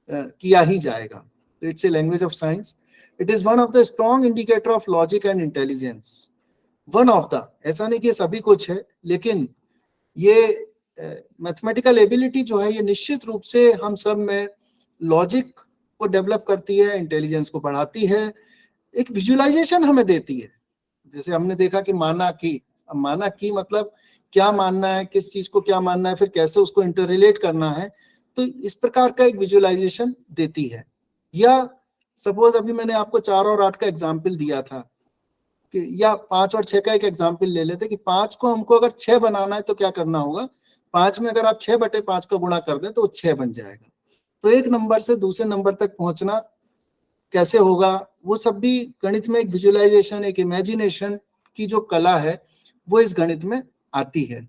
किया ही जाएगा। तो it's a language of science. It is one of the strong indicator of logic and intelligence. One of the, ऐसा नहीं कि सभी कुछ है, लेकिन ये मैथमेटिकल एबिलिटी जो है ये निश्चित रूप से हम सब में लॉजिक को डेवलप करती है, इंटेलिजेंस को बढ़ाती है, एक विजुअलाइजेशन हमें देती है। जैसे हमने देखा कि माना कि, अब माना कि मतलब क्या मानना है, किस चीज को क्या मानना है, फिर कैसे उसको इंटररिलेट करना है, तो इस प्रकार का एक विजुअलाइजेशन देती है। या सपोज अभी मैंने आपको 4 और 8 का एग्जाम्पल दिया था कि, या 5 और 6 का एक एग्जाम्पल ले लेते कि 5 को हमको अगर 6 बनाना है तो क्या करना होगा। 5 में अगर आप 6/5 का गुणा कर दें तो 6 बन जाएगा। तो एक नंबर से दूसरे नंबर तक पहुंचना कैसे होगा, वो सब भी गणित में एक विजुअलाइजेशन, एक इमेजिनेशन की जो कला है वो इस गणित में आती है।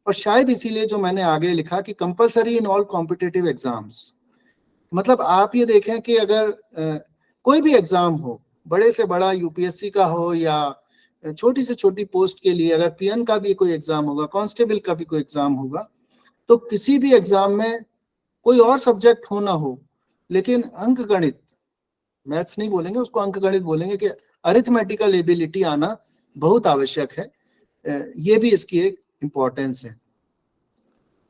और शायद इसीलिए जो मैंने आगे लिखा कि compulsory in all competitive exams, मतलब आप ये देखें कि अगर कोई भी एग्जाम हो, बड़े से बड़ा यूपीएससी का हो या छोटी से छोटी पोस्ट के लिए अगर पीएन का भी कोई एग्जाम होगा, कांस्टेबल का भी कोई एग्जाम होगा, तो किसी भी एग्जाम में कोई और सब्जेक्ट हो ना हो, लेकिन अंक गणित, मैथ्स नहीं बोलेंगे उसको, अंक गणित बोलेंगे, कि अरिथमेटिकल एबिलिटी आना बहुत आवश्यक है। ये भी इसकी एक इम्पोर्टेंस है।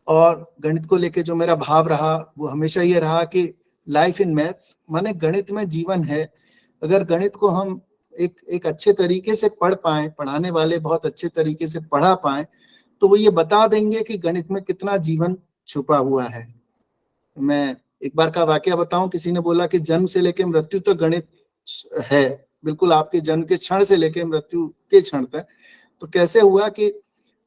और गणित को लेके जो मेरा भाव रहा वो हमेशा ये रहा कि लाइफ इन मैथ्स, माने गणित में जीवन है। अगर गणित को हम एक अच्छे तरीके से पढ़ पाए, पढ़ाने वाले बहुत अच्छे तरीके से पढ़ा पाए, तो वो ये बता देंगे कि गणित में कितना जीवन छुपा हुआ है। मैं एक बार का वाकया बताऊं, किसी ने बोला कि जन्म से लेकर मृत्यु तक गणित है, बिल्कुल आपके जन्म के क्षण से लेकर मृत्यु के क्षण तक। तो कैसे हुआ कि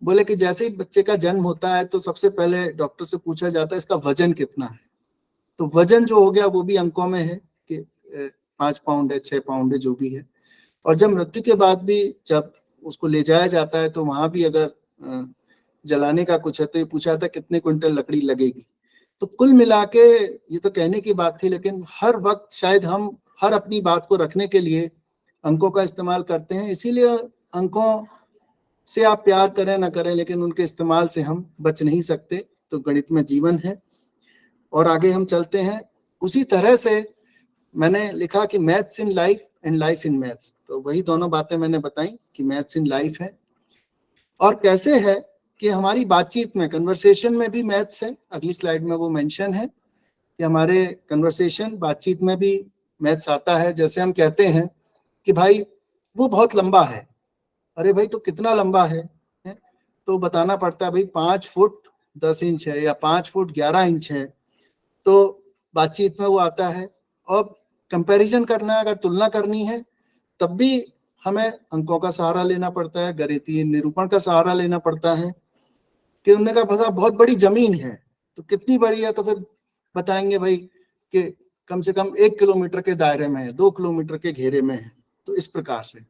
बोले कि जैसे ही बच्चे का जन्म होता है तो सबसे पहले डॉक्टर से पूछा जाता है इसका वजन कितना है। तो वजन जो हो गया वो भी अंकों में है कि 5 पाउंड है, 6 पाउंड है, जो भी है। और जब मृत्यु के बाद भी जब उसको ले जाया जाता है तो वहां भी अगर जलाने का कुछ है तो ये पूछा था कितने क्विंटल लकड़ी लगेगी। तो कुल मिला के ये तो कहने की बात थी, लेकिन हर वक्त शायद हम हर अपनी बात को रखने के लिए अंकों का इस्तेमाल करते हैं। इसीलिए अंकों से आप प्यार करें ना करें, लेकिन उनके इस्तेमाल से हम बच नहीं सकते। तो गणित में जीवन है। और आगे हम चलते हैं। उसी तरह से मैंने लिखा कि maths in life and life in maths. तो वही दोनों बातें मैंने बताई कि मैथ्स इन लाइफ है। और कैसे है कि हमारी बातचीत में, कन्वर्सेशन में भी मैथ्स है। अगली स्लाइड में वो मेंशन है कि हमारे कन्वर्सेशन, बातचीत में भी मैथ्स आता है। जैसे हम कहते हैं कि भाई वो बहुत लंबा है, अरे भाई तो कितना लंबा है? तो बताना पड़ता है भाई 5 फुट 10 इंच है या 5 फुट 11 इंच है। तो बातचीत में वो आता है। और कंपैरिजन करना है, अगर तुलना करनी है, तब भी हमें अंकों का सहारा लेना पड़ता है, गणितीय निरूपण का सहारा लेना पड़ता है कि उन्होंने कहा बहुत बड़ी जमीन है, तो कितनी बड़ी है? तो फिर बताएंगे भाई कि कम से कम 1 किलोमीटर के दायरे में है, 2 किलोमीटर के घेरे में है। तो इस प्रकार से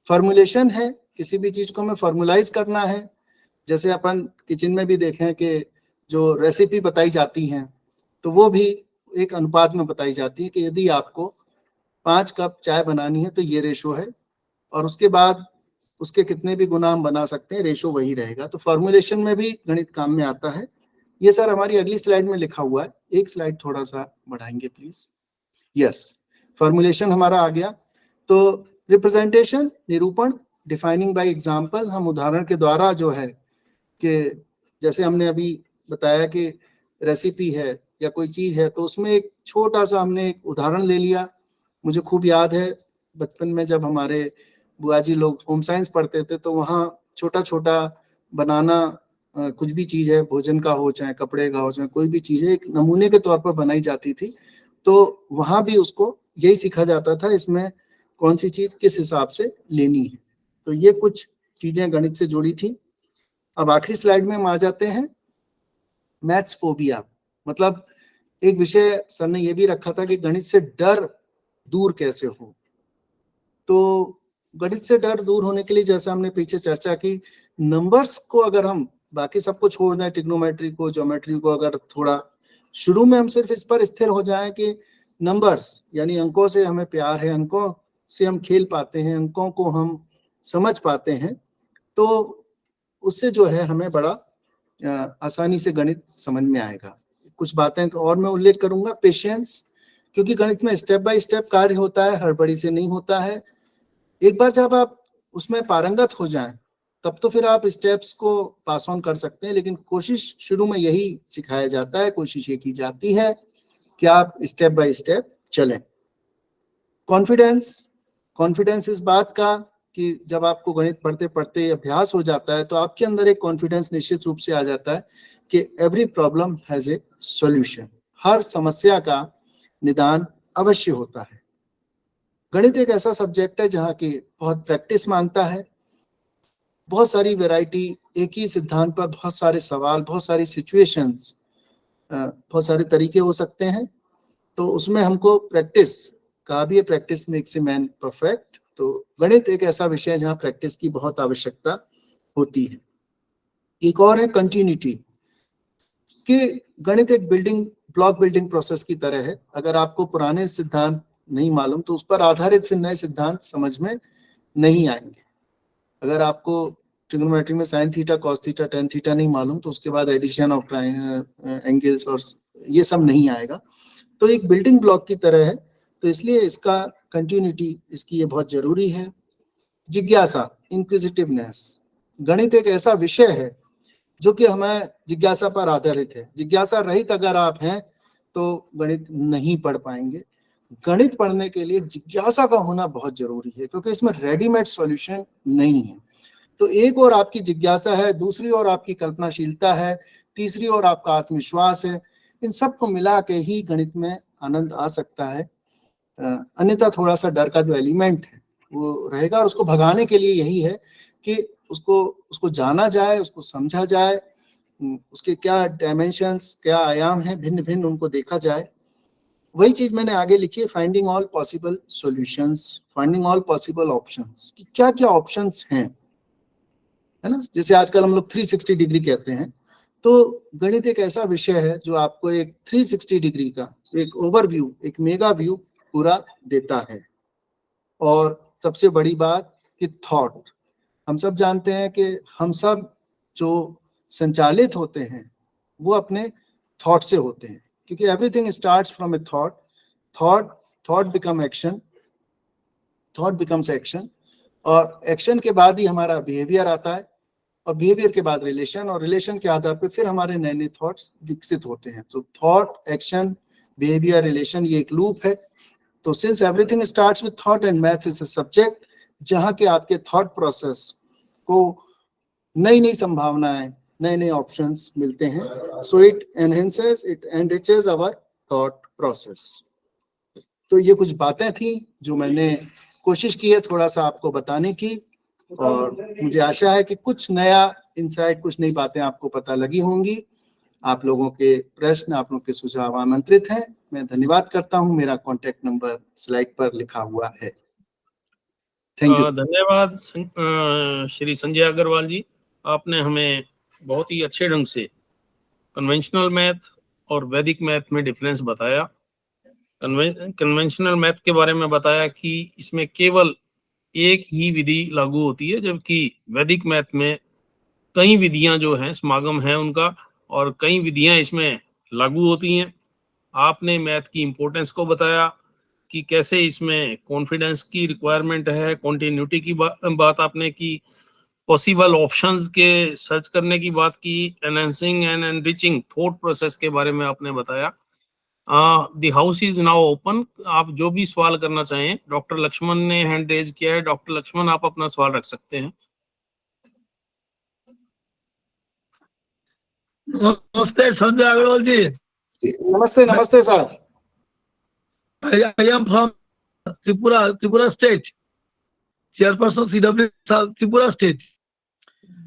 फॉर्मुलेशन है, किसी भी चीज को हमें फॉर्मुलाइज करना है। जैसे अपन किचन में भी देखें कि जो रेसिपी बताई जाती हैं तो वो भी एक अनुपात में बताई जाती है कि यदि आपको 5 कप चाय बनानी है तो ये रेशो है, और उसके बाद उसके कितने भी गुना हम बना सकते हैं, रेशो वही रहेगा। तो फॉर्मुलेशन में भी गणित काम में आता है। ये सर हमारी अगली स्लाइड में लिखा हुआ है। एक स्लाइड थोड़ा सा बढ़ाएंगे प्लीज। यस, फॉर्मुलेशन हमारा आ गया। तो रिप्रेजेंटेशन, निरूपण, डिफाइनिंग बाय एग्जांपल, हम उदाहरण के द्वारा जो है कि जैसे हमने अभी बताया कि रेसिपी है या कोई चीज है, तो उसमें एक छोटा सा हमने एक उदाहरण ले लिया। मुझे खूब याद है बचपन में जब हमारे बुआ जी लोग होम साइंस पढ़ते थे तो वहाँ छोटा छोटा बनाना, कुछ भी चीज है, भोजन का हो चाहे कपड़े का हो चाहे कोई भी चीज है, एक नमूने के तौर पर बनाई जाती थी। तो वहां भी उसको यही सीखा जाता था, इसमें कौन सी चीज किस हिसाब से लेनी है। तो ये कुछ चीजें गणित से जुड़ी थी। अब आखिरी स्लाइड में हम आ जाते हैं, मैथ्स फोबिया। मतलब एक विषय सर ने ये भी रखा था कि गणित से डर दूर कैसे हो। तो गणित से डर दूर होने के लिए, जैसे हमने पीछे चर्चा की, नंबर्स को अगर हम बाकी सबको छोड़ दें, ट्रिग्नोमेट्री को, ज्योमेट्री को, अगर थोड़ा शुरू में हम सिर्फ इस पर स्थिर हो जाएं कि नंबर्स यानी अंकों से हमें प्यार है, अंकों से हम खेल पाते हैं, अंकों को हम समझ पाते हैं, तो उससे जो है हमें बड़ा आसानी से गणित समझ में आएगा। कुछ बातें और मैं उल्लेख करूंगा। पेशेंस, क्योंकि गणित में स्टेप बाय स्टेप कार्य होता है, हड़बड़ी से नहीं होता है। एक बार जब आप उसमें पारंगत हो जाएं तब तो फिर आप स्टेप्स को पास ऑन कर सकते हैं, लेकिन कोशिश शुरू में यही सिखाया जाता है, कोशिश ये की जाती है कि आप स्टेप बाय स्टेप चलें। कॉन्फिडेंस, कॉन्फिडेंस इस बात का कि जब आपको गणित पढ़ते पढ़ते अभ्यास हो जाता है तो आपके अंदर एक कॉन्फिडेंस निश्चित रूप से आ जाता है कि every problem has a solution, हर समस्या का निदान अवश्य होता है। गणित एक ऐसा सब्जेक्ट है जहाँ की बहुत प्रैक्टिस मांगता है, बहुत सारी वैरायटी, एक ही सिद्धांत पर बहुत सारे सवाल, बहुत सारी सिचुएशंस, बहुत सारे तरीके हो सकते हैं। तो उसमें हमको प्रैक्टिस, कहा भी है practice makes a man perfect. तो गणित एक ऐसा विषय है जहाँ प्रैक्टिस की बहुत आवश्यकता होती है। एक और है कंटिन्यूटी, कि गणित एक ब्लॉक बिल्डिंग प्रोसेस की तरह है। अगर आपको पुराने सिद्धांत नहीं मालूम तो उस पर आधारित फिर नए सिद्धांत समझ में नहीं आएंगे। अगर आपको ट्रिग्नोमेट्री में sine theta, cos theta, tan theta नहीं मालूम तो उसके बाद एडिशन ऑफ एंगल्स और ये सब नहीं आएगा। तो एक बिल्डिंग ब्लॉक की तरह है, तो इसलिए इसका कंटिन्यूटी, इसकी ये बहुत जरूरी है। जिज्ञासा, इंक्विजिटिवनेस, गणित एक ऐसा विषय है जो कि हमें जिज्ञासा पर आधारित है। जिज्ञासा रहित अगर आप हैं तो गणित नहीं पढ़ पाएंगे। गणित पढ़ने के लिए जिज्ञासा का होना बहुत जरूरी है, क्योंकि इसमें रेडीमेड सॉल्यूशन नहीं है। तो एक और आपकी जिज्ञासा है, दूसरी ओर आपकी कल्पनाशीलता है, तीसरी ओर आपका आत्मविश्वास है। इन सब को मिला के ही गणित में आनंद आ सकता है। अन्यथा थोड़ा सा डर का जो एलिमेंट है वो रहेगा, और उसको भगाने के लिए यही है कि उसको जाना जाए, उसको समझा जाए, उसके क्या डायमेंशंस, क्या आयाम हैं, भिन्न भिन्न उनको देखा जाए। वही चीज मैंने आगे लिखी है, finding all possible solutions, finding all possible options, कि क्या क्या ऑप्शंस हैं, है ना। जैसे आजकल हम लोग 360 डिग्री कहते हैं, तो गणित एक ऐसा विषय है जो आपको एक 360 डिग्री का एक ओवरव्यू, एक मेगा व्यू पूरा देता है। और सबसे बड़ी बात कि थॉट, हम सब जानते हैं कि हम सब जो संचालित होते हैं वो अपने थॉट से होते हैं, क्योंकि everything starts from A thought, thought become action, thought becomes action, और एक्शन के बाद ही हमारा बिहेवियर आता है, और बिहेवियर के बाद रिलेशन, और रिलेशन के आधार पर फिर हमारे नए नए थॉट्स विकसित होते हैं। तो थॉट, एक्शन, बिहेवियर, रिलेशन, ये एक लूप है। तो since everything starts with thought and maths is a subject जहां के आपके थॉट प्रोसेस को नई नई संभावनाएं, नए नए ऑप्शंस मिलते हैं, so it enhances, it enriches our thought process. तो ये कुछ बातें थी जो मैंने कोशिश की है थोड़ा सा आपको बताने की, और मुझे आशा है कि कुछ नया इंसाइट, कुछ नई बातें आपको पता लगी होंगी। आप लोगों के प्रश्न, आप लोगों के सुझाव आमंत्रित हैं। मैं धन्यवाद करता हूं। मेरा कॉन्टैक्ट नंबर स्लाइड पर लिखा हुआ है। Thank you. धन्यवाद श्री संजय अग्रवाल जी, आपने हमें बहुत ही अच्छे ढंग से कन्वेंशनल मैथ और वैदिक मैथ में डिफरेंस बताया। कन्वेंशनल मैथ के बारे में बताया कि इसमें केवल एक ही विधि लागू होती है, जबकि वैदिक मैथ में कई विधियां जो हैं, समागम है उनका, और कई विधियां इसमें लागू होती हैं। आपने मैथ की इंपॉर्टेंस को बताया कि कैसे इसमें कॉन्फिडेंस की रिक्वायरमेंट है, कॉन्टिन्यूटी की बात आपने की, पॉसिबल ऑप्शंस के सर्च करने की बात की, enhancing and enriching thought process के बारे में आपने बताया। The house is now open. आप जो भी सवाल करना चाहें, डॉक्टर लक्ष्मण ने हैंड रेज किया है। डॉक्टर लक्ष्मण, आप अपना सवाल रख सकते हैं। नमस्ते संजय अग्रवाल जी। नमस्ते। नमस्ते sir. I am from Tripura state, chairperson CW Tripura state।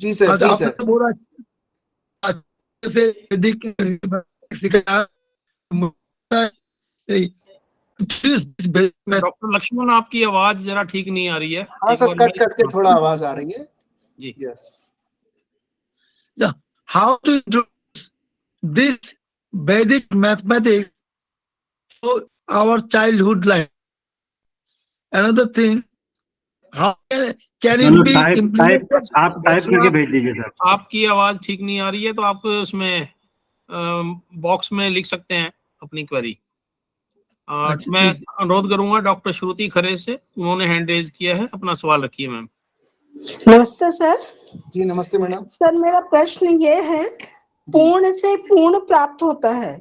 जी सर, जी सर। आपने बोला अच्छे से सिखाया। डॉक्टर लक्ष्मण, आपकी आवाज जरा ठीक नहीं आ रही है। हाँ सर, कट कट के थोड़ा आवाज आ रही है जी। Yes. How to introduce this Vedic mathematics to our childhood life? Another thing, how can it be implemented? आप टाइप करके भेज दीजिए सर। आपकी आवाज ठीक नहीं आ रही है तो आप उसमें बॉक्स में लिख सकते हैं अपनी क्वेरी। मैं अनुरोध करूंगा डॉक्टर श्रुति खरे से, उन्होंने हैंड रेज किया है। अपना सवाल रखिए मैम। नमस्ते सर। जी नमस्ते मैडम। सर मेरा प्रश्न ये है, पूर्ण से पूर्ण प्राप्त होता है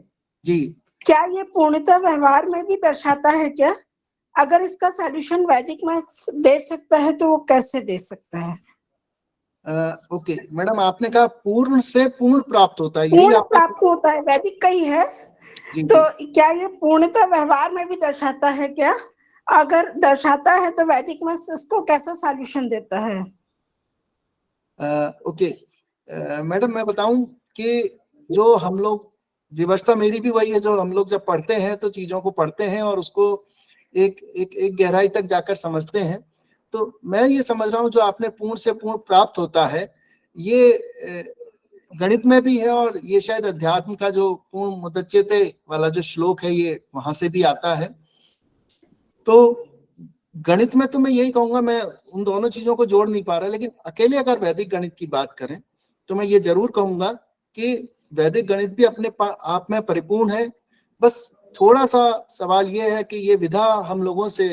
जी, क्या ये पूर्णता व्यवहार में भी दर्शाता है क्या? अगर इसका सॉल्यूशन वैदिक मैथ्स दे सकता है तो वो कैसे दे सकता है? ओके मैडम, आपने कहा पूर्ण से पूर्ण प्राप्त होता है, यही पूर्ण आपका प्राप्त होता है, वैदिक का ही है। जी, तो क्या ये पूर्णता व्यवहार में भी दर्शाता है क्या? अगर दर्शाता है तो वैदिक मैथ्स इसको कैसा सॉल्यूशन देता है? ओके मैडम, मैं बताऊं कि जो हम लोग, व्यवस्था मेरी भी वही है, जो हम लोग जब पढ़ते हैं तो चीजों को पढ़ते हैं और उसको एक गहराई तक जाकर समझते हैं। तो मैं ये समझ रहा हूँ जो आपने पूर्ण से पूर्ण प्राप्त होता है, ये गणित में भी है, और ये शायद अध्यात्म का जो पूर्ण मुदच्यते वाला जो श्लोक है ये वहां से भी आता है। तो गणित में तो मैं यही कहूंगा, मैं उन दोनों चीजों को जोड़ नहीं पा रहा, लेकिन अकेले अगर वैदिक गणित की बात करें तो मैं ये जरूर कहूंगा कि वैदिक गणित भी अपने आप में परिपूर्ण है। बस थोड़ा सा सवाल ये है कि ये विधा हम लोगों से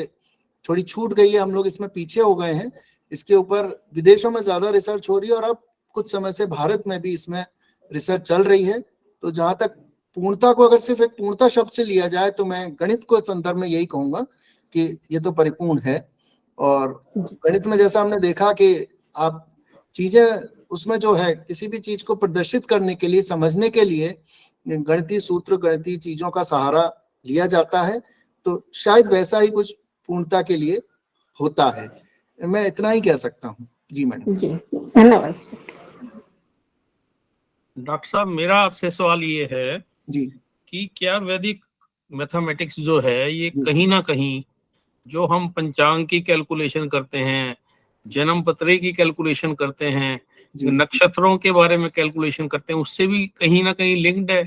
थोड़ी छूट गई है, हम लोग इसमें पीछे हो गए हैं। इसके ऊपर विदेशों में ज्यादा रिसर्च हो रही है, और अब कुछ समय से भारत में भी इसमें रिसर्च चल रही है। तो जहां तक पूर्णता को अगर सिर्फ एक पूर्णता शब्द से लिया जाए तो मैं गणित को संदर्भ में यही कहूंगा कि ये तो परिपूर्ण है। और गणित में जैसा हमने देखा कि आप चीजें उसमें जो है, किसी भी चीज को प्रदर्शित करने के लिए, समझने के लिए गणितीय सूत्र, गणितीय चीजों का सहारा लिया जाता है। तो शायद वैसा ही कुछ पूर्णता के लिए होता है। मैं इतना ही कह सकता हूँ। जी मैडम। जी, धन्यवाद सर। डॉक्टर साहब, मेरा आपसे सवाल ये है जी कि क्या वैदिक मैथमेटिक्स जो है ये जी। कहीं ना कहीं जो हम पंचांग की कैलकुलेशन करते हैं, जन्म पत्री की कैलकुलेशन करते हैं, जी नक्षत्रों के बारे में कैलकुलेशन करते हैं, उससे भी कहीं ना कहीं लिंक्ड है?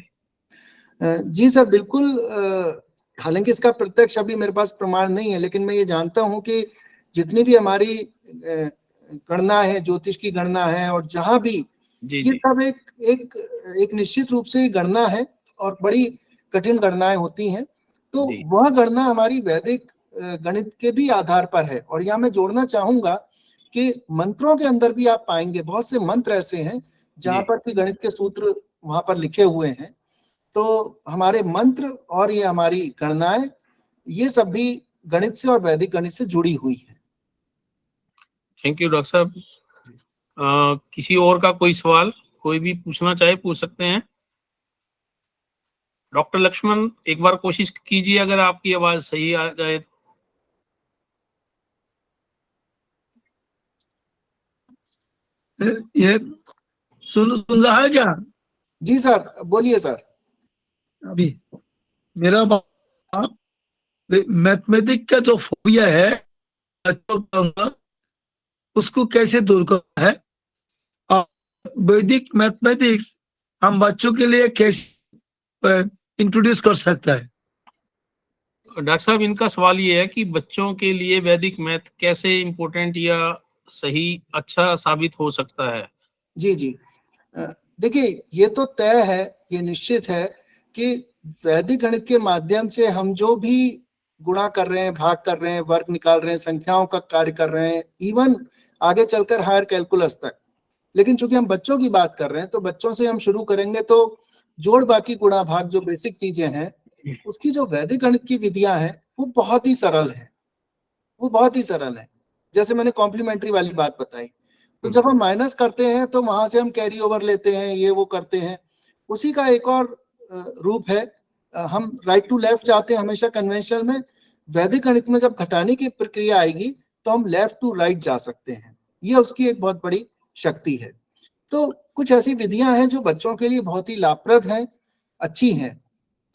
जी सर, बिल्कुल। हालांकि इसका प्रत्यक्ष अभी मेरे पास प्रमाण नहीं है, लेकिन मैं ये जानता हूँ कि जितनी भी हमारी गणना है, ज्योतिष की गणना है, और जहां भी जी ये जी सब एक निश्चित रूप से गणना है और बड़ी कठिन गणनाएं होती हैं। तो जी वह गणना हमारी वैदिक गणित के भी आधार पर है। और यहाँ मैं जोड़ना चाहूंगा कि मंत्रों के अंदर भी आप पाएंगे बहुत से मंत्र ऐसे हैं जहां जी। पर कि गणित के सूत्र वहां पर लिखे हुए हैं। तो हमारे मंत्र और ये हमारी गणनाएं, ये सब भी गणित से और वैदिक गणित से जुड़ी हुई है। थैंक यू डॉक्टर साहब। किसी और का कोई सवाल, कोई भी पूछना चाहे पूछ सकते हैं। डॉक्टर लक्ष्मण, एक बार कोशिश कीजिए अगर आपकी आवाज सही आ जाए तो। ये सुन रहा है क्या जी सर, बोलिए सर। अभी? मेरा बात मैथमेटिक का जो फोबिया है उसको कैसे दूर करना है, और वैदिक मैथमेटिक्स हम बच्चों के लिए कैसे इंट्रोड्यूस कर सकता है? डॉक्टर साहब, इनका सवाल ये है कि बच्चों के लिए वैदिक मैथ कैसे इम्पोर्टेंट या सही अच्छा साबित हो सकता है। जी जी। देखिए, ये तो तय है, ये निश्चित है कि वैदिक गणित के माध्यम से हम जो भी गुणा कर रहे हैं, भाग कर रहे हैं, वर्ग निकाल रहे हैं, संख्याओं का कार्य कर रहे हैं, इवन आगे चलकर हायर कैलकुलस तक। लेकिन चूंकि हम बच्चों की बात कर रहे हैं तो बच्चों से हम शुरू करेंगे। तो जोड़, बाकी, गुणा, भाग, जो बेसिक चीजें हैं, उसकी जो वैदिक गणित की विधियां हैं वो बहुत ही सरल है। वो बहुत ही सरल है। जैसे मैंने कॉम्प्लीमेंट्री वाली बात बताई, तो जब हम माइनस करते हैं तो वहां से हम कैरी ओवर लेते हैं, ये वो करते हैं। उसी का एक और रूप है, हम राइट टू लेफ्ट जाते हैं हमेशा कन्वेंशनल में। वैदिक गणित में जब घटाने की प्रक्रिया आएगी तो हम लेफ्ट टू राइट जा सकते हैं। ये उसकी एक बहुत बड़ी शक्ति है। तो कुछ ऐसी विधियां हैं जो बच्चों के लिए बहुत ही लाभप्रद हैं, अच्छी हैं।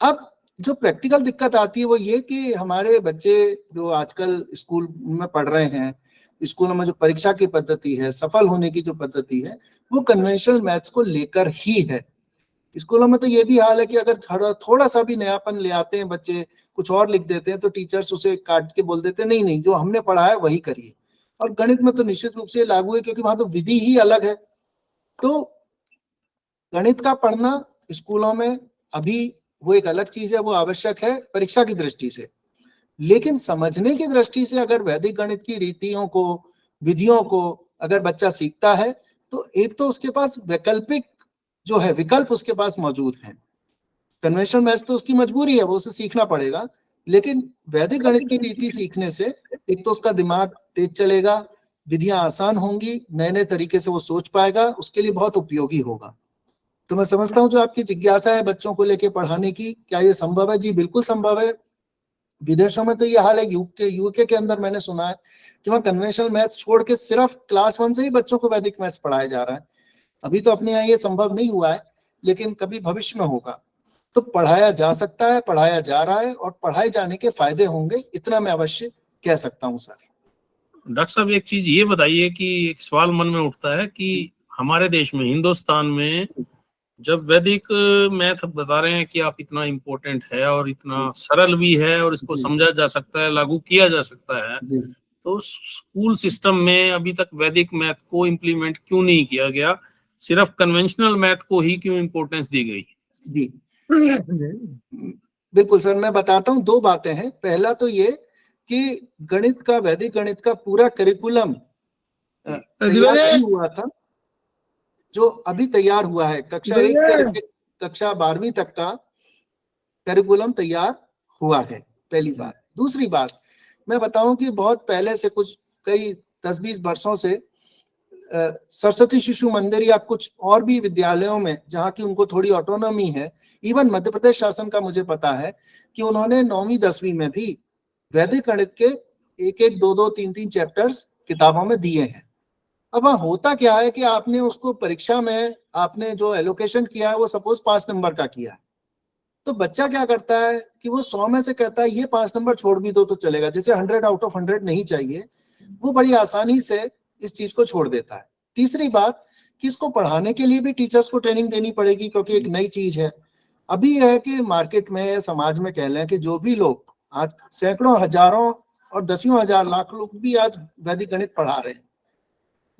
अब जो प्रैक्टिकल दिक्कत आती है वो ये कि हमारे बच्चे जो आजकल स्कूल में पढ़ रहे हैं, स्कूलों में जो परीक्षा की पद्धति है, सफल होने की जो पद्धति है, वो कन्वेंशनल मैथ्स को लेकर ही है। स्कूलों में तो ये भी हाल है कि अगर थोड़ा सा भी नयापन ले आते हैं बच्चे, कुछ और लिख देते हैं, तो टीचर्स उसे काट के बोल देते हैं, नहीं नहीं, जो हमने पढ़ा है वही करिए। और गणित में तो निश्चित रूप से लागू है, क्योंकि वहां तो विधि ही अलग है। तो गणित का पढ़ना स्कूलों में अभी वो एक अलग चीज है, वो आवश्यक है परीक्षा की दृष्टि से। लेकिन समझने की दृष्टि से अगर वैदिक गणित की रीतियों को, विधियों को अगर बच्चा सीखता है, तो एक तो उसके पास वैकल्पिक जो है, विकल्प उसके पास मौजूद है। कन्वेंशनल मैथ्स तो उसकी मजबूरी है, वो उसे सीखना पड़ेगा। लेकिन वैदिक गणित की रीति सीखने से एक तो उसका दिमाग तेज चलेगा, विधियां आसान होंगी, नए नए तरीके से वो सोच पाएगा, उसके लिए बहुत उपयोगी होगा। तो मैं समझता हूँ जो आपकी जिज्ञासा है बच्चों को लेके पढ़ाने की, क्या ये संभव है? जी बिल्कुल संभव है। विदेशों में तो ये हाल है, यूके के अंदर मैंने सुना है कि वहाँ कन्वेंशनल मैथ्स छोड़ के सिर्फ क्लास 1 से ही बच्चों को वैदिक मैथ्स पढ़ाया जा रहा है। अभी तो अपने यहाँ ये संभव नहीं हुआ है, लेकिन कभी भविष्य में होगा। तो पढ़ाया जा सकता है, पढ़ाया जा रहा है, और पढ़ाए जाने के फायदे होंगे, इतना मैं अवश्य कह सकता हूँ सर। डॉक्टर साहब, एक चीज ये बताइए कि एक सवाल मन में उठता है कि हमारे देश में, हिंदुस्तान में, जब वैदिक मैथ बता रहे हैं कि आप इतना इम्पोर्टेंट है और इतना सरल भी है और इसको समझा जा सकता है, लागू किया जा सकता है, तो स्कूल सिस्टम में अभी तक वैदिक मैथ को इम्प्लीमेंट क्यों नहीं किया गया? सिर्फ कन्वेंशनल मैथ को ही क्यों इम्पोर्टेंस दी गई? जी बिल्कुल सर, मैं बताता हूँ। दो बातें हैं। पहला तो ये कि गणित का, वैदिक गणित का पूरा करिकुलम तैयार नहीं हुआ था, जो अभी तैयार हुआ है। कक्षा 1 से लेकर कक्षा 12वीं तक का करिकुलम तैयार हुआ है, पहली बात। दूसरी बात मैं बताऊं कि बहुत पहले से, कुछ कई 10-20 वर्षों से सरस्वती शिशु मंदिर या कुछ और भी विद्यालयों में जहाँ की उनको थोड़ी ऑटोनॉमी है, इवन मध्य प्रदेश शासन का मुझे पता है कि उन्होंने 9वीं 10वीं में भी वैदिक गणित के 1-1, 2-2, 3-3 चैप्टर्स किताबों में दिए हैं। अब वहाँ होता क्या है कि आपने उसको परीक्षा में आपने जो एलोकेशन किया है वो सपोज 5 नंबर का किया है, तो बच्चा क्या करता है कि वो 100 में से कहता है ये 5 नंबर छोड़ भी दो तो चलेगा, जैसे 100 आउट ऑफ 100 नहीं चाहिए, वो बड़ी आसानी से इस चीज को छोड़ देता है। तीसरी बात कि इसको पढ़ाने के लिए भी टीचर्स को ट्रेनिंग देनी पड़ेगी, क्योंकि एक नई चीज है। अभी यह है कि मार्केट में, समाज में कह लें कि जो भी लोग आज सैकड़ों, हजारों और दसियों हजार, लाख लोग भी आज वैदिक गणित पढ़ा रहे हैं,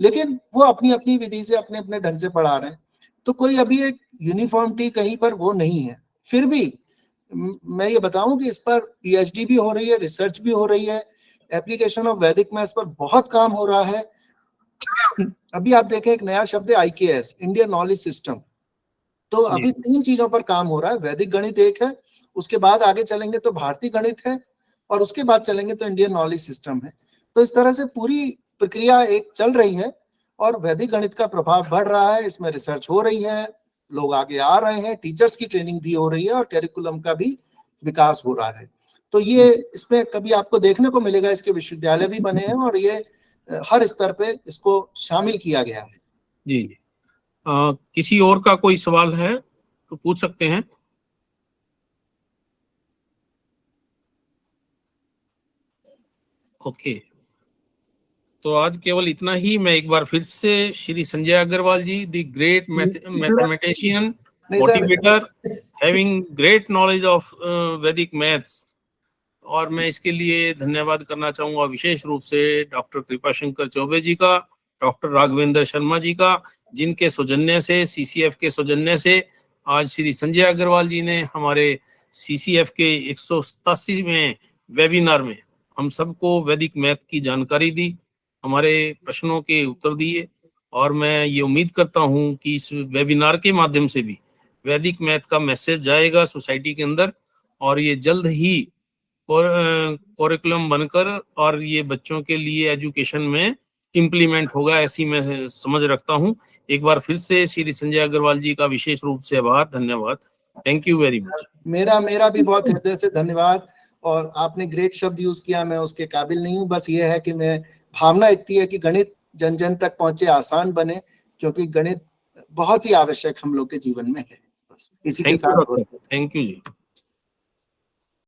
लेकिन वो अपनी अपनी विधि से, अपने अपने ढंग से पढ़ा रहे हैं, तो कोई अभी एक यूनिफॉर्मिटी कहीं पर वो नहीं है। फिर भी मैं ये बताऊं कि इस पर पीएचडी भी हो रही है, रिसर्च भी हो रही है, एप्लीकेशन ऑफ वैदिक मैथ्स पर बहुत काम हो रहा है। अभी आप देखें एक नया शब्द है IKS, इंडियन नॉलेज सिस्टम। तो अभी 3 चीजों पर काम हो रहा है। वैदिक गणित एक है, उसके बाद आगे चलेंगे तो भारतीय गणित है, और उसके बाद चलेंगे तो इंडियन नॉलेज सिस्टम है। तो इस तरह से पूरी प्रक्रिया एक चल रही है और वैदिक गणित का प्रभाव बढ़ रहा है, इसमें रिसर्च हो रही है, लोग आगे आ रहे हैं, टीचर्स की ट्रेनिंग भी हो रही है और कैरिकुलम का भी विकास हो रहा है। तो ये इसमें कभी आपको देखने को मिलेगा, इसके विश्वविद्यालय भी बने हैं और ये हर स्तर पे इसको शामिल किया गया है। जी जी। किसी और का कोई सवाल है तो पूछ सकते हैं। ओके, तो आज केवल इतना ही। मैं एक बार फिर से Shri Sanjay Agarwal ji, the great mathematician, motivator, having great knowledge of Vedic maths, और मैं इसके लिए धन्यवाद करना चाहूंगा विशेष रूप से डॉक्टर कृपाशंकर चौबे जी का, डॉक्टर राघवेंद्र शर्मा जी का, जिनके सौजन्य से, CCF के सौजन्य से आज श्री संजय अग्रवाल जी ने हमारे CCF के 187वें वेबिनार में हम सबको वैदिक मैथ की जानकारी दी, हमारे प्रश्नों के उत्तर दिए, और मैं ये उम्मीद करता हूँ कि इस वेबिनार के माध्यम से भी वैदिक मैथ का मैसेज जाएगा सोसाइटी के अंदर, और ये जल्द ही करिकुलम बनकर और ये बच्चों के लिए एजुकेशन में इम्प्लीमेंट होगा, ऐसी मैं समझ रखता हूँ। एक बार फिर से श्री संजय अग्रवाल जी का विशेष रूप से आभार, धन्यवाद। Thank you very much. मेरा भी बहुत हृदय से धन्यवाद। और आपने ग्रेट शब्द यूज किया, मैं उसके काबिल नहीं हूँ। बस ये है कि मैं, भावना इतनी है कि गणित जन जन तक पहुंचे, आसान बने, क्योंकि गणित बहुत ही आवश्यक हम लोग के जीवन में है। बस इसी के साथ। Thank you ji.